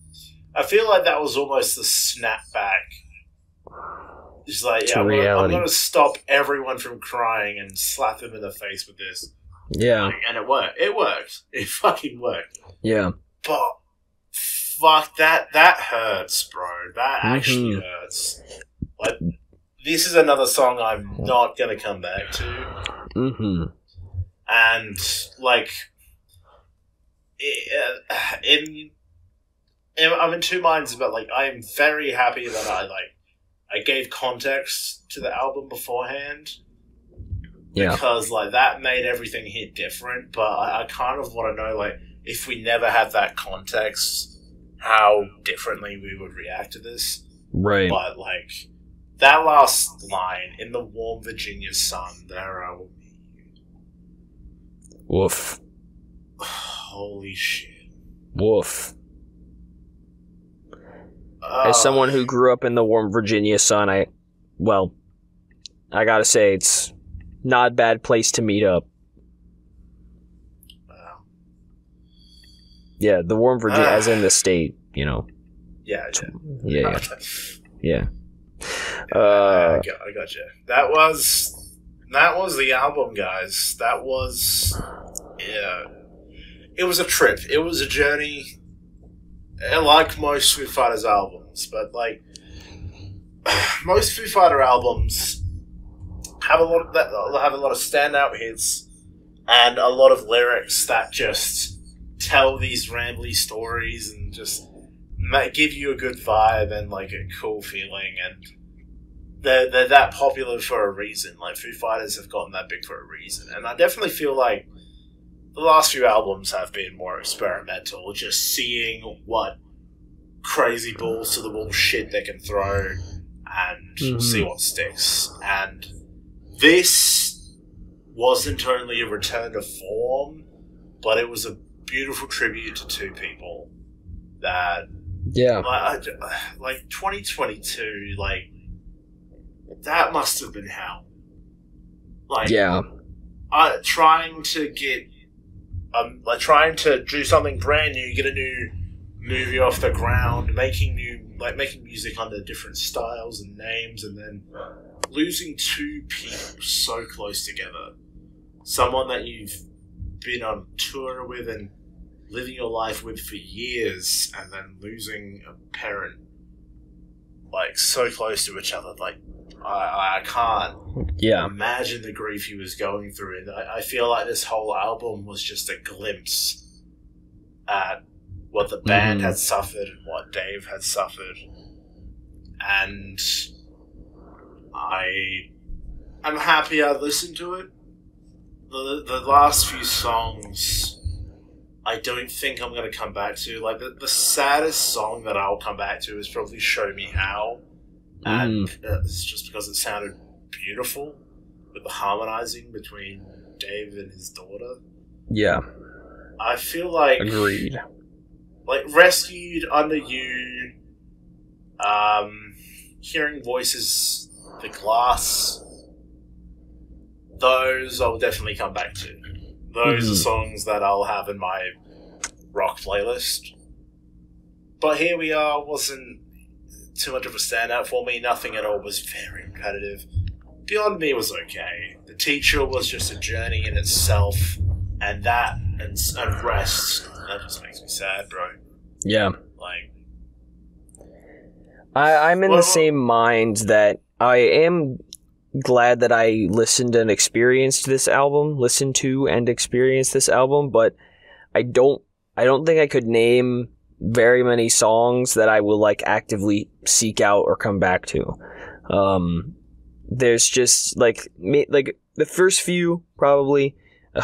I feel like that was almost the snapback. It's like, yeah, I'm going to stop everyone from crying and slap them in the face with this. Yeah. And it worked. It worked. It fucking worked. Yeah. But, fuck, that hurts, bro. That actually hurts. Like, this is another song I'm not going to come back to. Mm-hmm. And, like, I'm in two minds about, like, I am very happy that I gave context to the album beforehand. Yeah. Because, like, that made everything hit different, but I kind of want to know, like, if we never had that context, how differently we would react to this. Right. But, like, that last line, in the warm Virginia sun, there I will meet you. Woof. Holy shit. Woof. As someone who grew up in the warm Virginia sun, I gotta say, it's not a bad place to meet up. Wow. Yeah, the warm Virginia, as in the state, you know. Yeah. Yeah. I got you. That was the album, guys. That was, yeah. It was a trip. It was a journey. Like most Foo Fighters albums, but like most Foo Fighter albums have a lot of standout hits and a lot of lyrics that just tell these rambly stories and just give you a good vibe and like a cool feeling, and they're that popular for a reason. Like, Foo Fighters have gotten that big for a reason, and I definitely feel like the last few albums have been more experimental, just seeing what crazy balls to the wall shit they can throw and see what sticks. And this wasn't only a return to form, but it was a beautiful tribute to two people that, like 2022, like, that must have been hell. Like, trying to do something brand new, get a new movie off the ground, making music under different styles and names, and then losing two people so close together. Someone that you've been on tour with and living your life with for years, and then losing a parent, like, so close to each other. Like, I can't imagine the grief he was going through. And I feel like this whole album was just a glimpse at what the band had suffered and what Dave had suffered. and I'm happy I listened to it. The last few songs, I don't think I'm going to come back to. Like, the saddest song that I'll come back to is probably Show Me How. And it's just because it sounded beautiful with the harmonizing between Dave and his daughter. Yeah. I feel like... Agreed. Like, Rescued, Under You, Hearing Voices, The Glass, those I'll definitely come back to. Those are songs that I'll have in my rock playlist. But Here We Are wasn't too much of a standout for me. Nothing at all was very repetitive. Beyond Me was okay. The Teacher was just a journey in itself, and that and Rest, that just makes me sad, bro. Yeah. Like, I'm in the same mind that I am glad that I listened to and experienced this album, but I don't think I could name very many songs that I will like actively seek out or come back to. There's just like the first few probably.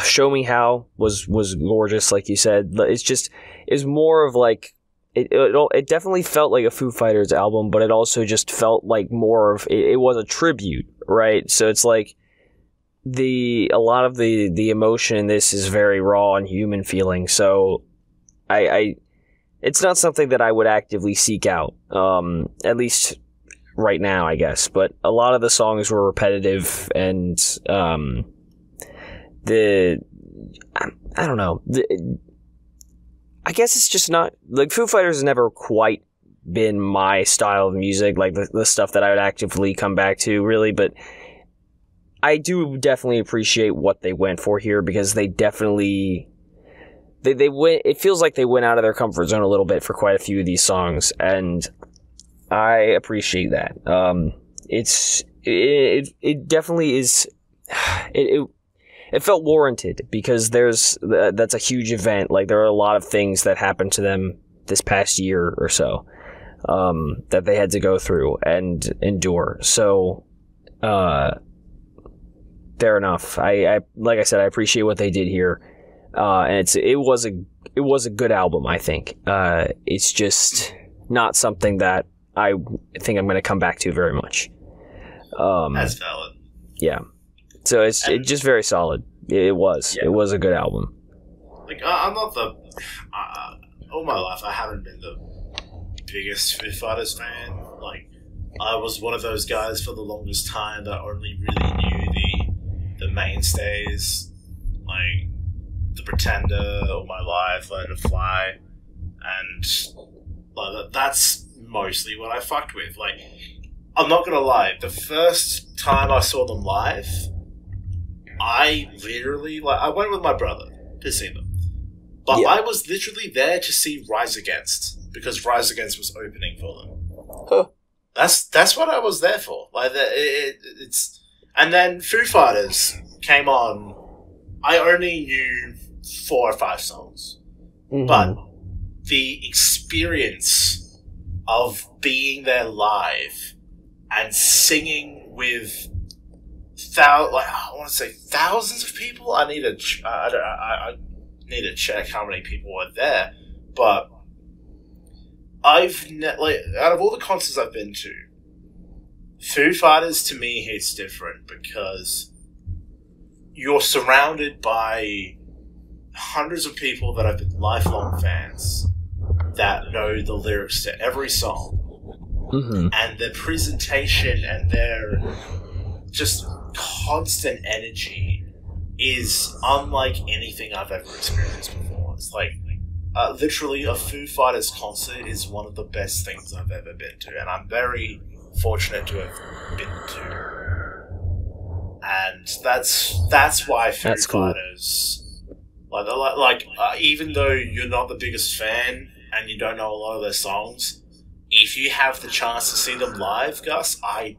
Show Me How was gorgeous, like you said. It's more of like it definitely felt like a Foo Fighters album, but it also just felt like more of it was a tribute, right? So it's like a lot of the emotion in this is very raw and human feeling. So I it's not something that I would actively seek out, at least right now, I guess. But a lot of the songs were repetitive and I don't know. I guess it's just not like Foo Fighters has never quite been my style of music, like the stuff that I would actively come back to, really. But I do definitely appreciate what they went for here, because they definitely they went. It feels like they went out of their comfort zone a little bit for quite a few of these songs, and I appreciate that. It definitely is. It felt warranted, because that's a huge event. Like, there are a lot of things that happened to them this past year or so that they had to go through and endure. So, fair enough. I like I said, I appreciate what they did here, and it was a good album. I think it's just not something that I think I'm going to come back to very much. That's valid. Yeah. So it's just very solid. It was. Yeah. It was a good album. Like, I'm not all my life, I haven't been the biggest Foo Fighters fan. Like, I was one of those guys for the longest time that only really knew the mainstays, like The Pretender, All My Life, Learn to Fly, and like, that's mostly what I fucked with. Like, I'm not gonna lie, the first time I saw them live, I literally, I went with my brother to see them. But I was literally there to see Rise Against, because Rise Against was opening for them. Huh. That's what I was there for. Like, it's... And then Foo Fighters came on. I only knew 4 or 5 songs. Mm-hmm. But the experience of being there live and singing with I want to say thousands of people. I need to I need to check how many people were there, but out of all the concerts I've been to, Foo Fighters to me hits different, because you're surrounded by hundreds of people that have been lifelong fans that know the lyrics to every song, and their presentation and their just constant energy is unlike anything I've ever experienced before. It's like, literally, a Foo Fighters concert is one of the best things I've ever been to, and I'm very fortunate to have been to. And that's why Foo Fighters, even though you're not the biggest fan and you don't know a lot of their songs, if you have the chance to see them live, Gus, I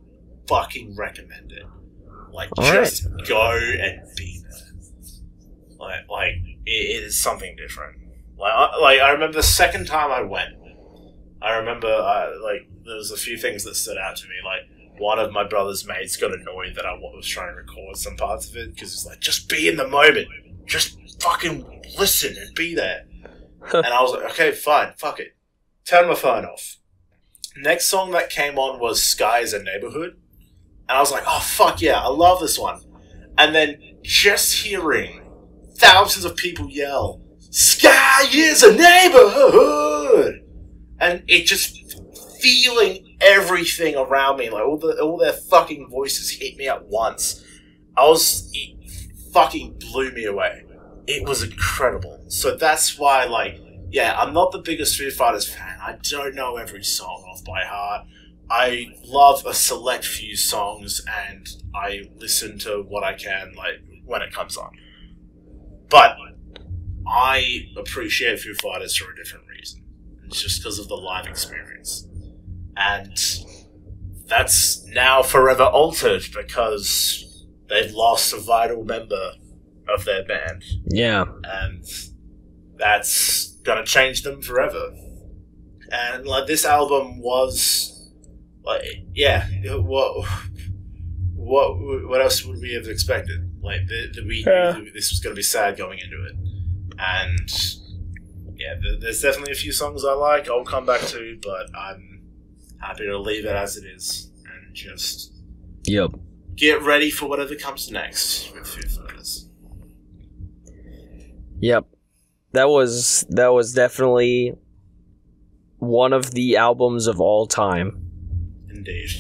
fucking recommend it. Like, just go and be there. Like it is something different. Like I remember the second time I went, I remember there was a few things that stood out to me. Like, one of my brother's mates got annoyed that I was trying to record some parts of it, because it's like, just be in the moment. Just fucking listen and be there. And I was like, okay, fine, fuck it. Turn my phone off. Next song that came on was Sky is a Neighborhood. And I was like, oh, fuck yeah, I love this one. And then just hearing thousands of people yell, Sky is a neighborhood! And it just feeling everything around me, like all their fucking voices hit me at once. It fucking blew me away. It was incredible. So that's why, like, yeah, I'm not the biggest Foo Fighters fan. I don't know every song off by heart. I love a select few songs, and I listen to what I can, like, when it comes on. But I appreciate Foo Fighters for a different reason. It's just because of the live experience. And that's now forever altered because they've lost a vital member of their band. Yeah. And that's gonna change them forever. And, like, this album was, like, yeah, what else would we have expected? Like, we knew this was gonna be sad going into it. And, yeah, there's definitely a few songs I like, I'll come back to, but I'm happy to leave it as it is and just get ready for whatever comes next with Foo Fighters. Yep. That was definitely one of the albums of all time. Indeed.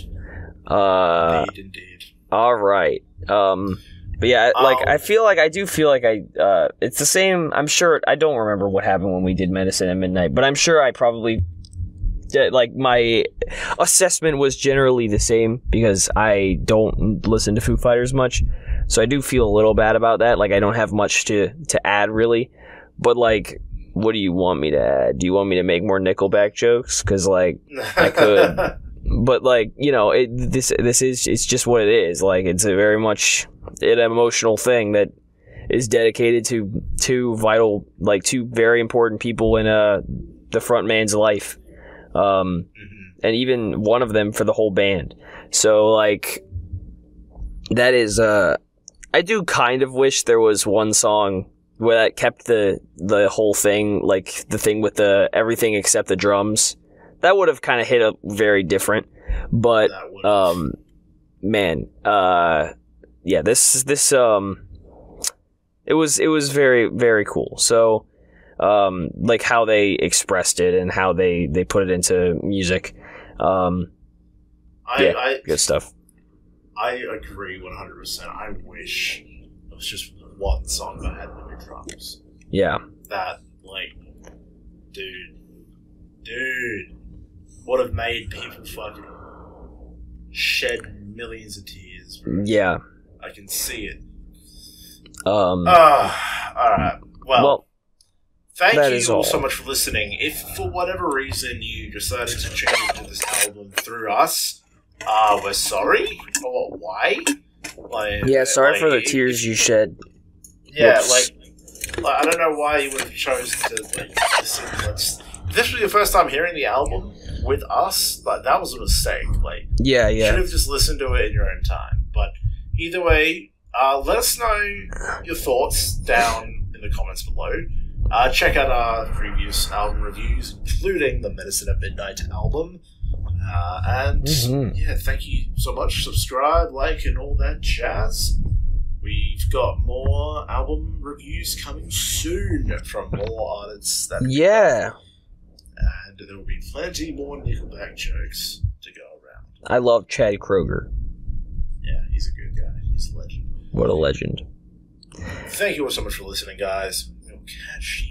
Indeed. All right. But yeah, like, I feel like it's the same. I'm sure, I don't remember what happened when we did Medicine at Midnight, but I'm sure I probably, like, my assessment was generally the same because I don't listen to Foo Fighters much. So I do feel a little bad about that. Like, I don't have much to add, really. But, like, what do you want me to add? Do you want me to make more Nickelback jokes? Because, like, I could. But, like, you know, it's just what it is. Like, it's a very much an emotional thing that is dedicated to two very important people in the front man's life. And even one of them for the whole band. So, like, that is, I do kind of wish there was one song where that kept the whole thing, like, the thing with the everything except the drums. That would have kind of hit up very different. But, man, yeah, this it was very, very cool. So, like, how they expressed it and how they put it into music. Good stuff. I agree 100%. I wish it was just one song that had no drums. Yeah. That, like, dude, would have made people fucking shed millions of tears, bro. Yeah. I can see it. Alright. Well, thank you all so much for listening. If for whatever reason you decided to tune into this album through us, we're sorry. Or why? Like, yeah, sorry for the tears you shed. Yeah, like, I don't know why you would have chosen to, like, listen. If this was your first time hearing the album with us, like, that was a mistake. Like, yeah. You should have just listened to it in your own time. But either way, let us know your thoughts down in the comments below. Check out our previous album reviews, including the Medicine at Midnight album. Yeah, thank you so much. Subscribe, like, and all that jazz. We've got more album reviews coming soon from more artists. And there will be plenty more Nickelback jokes to go around. I love Chad Kroeger. Yeah, he's a good guy. He's a legend. What a legend. Thank you all so much for listening, guys. We'll catch you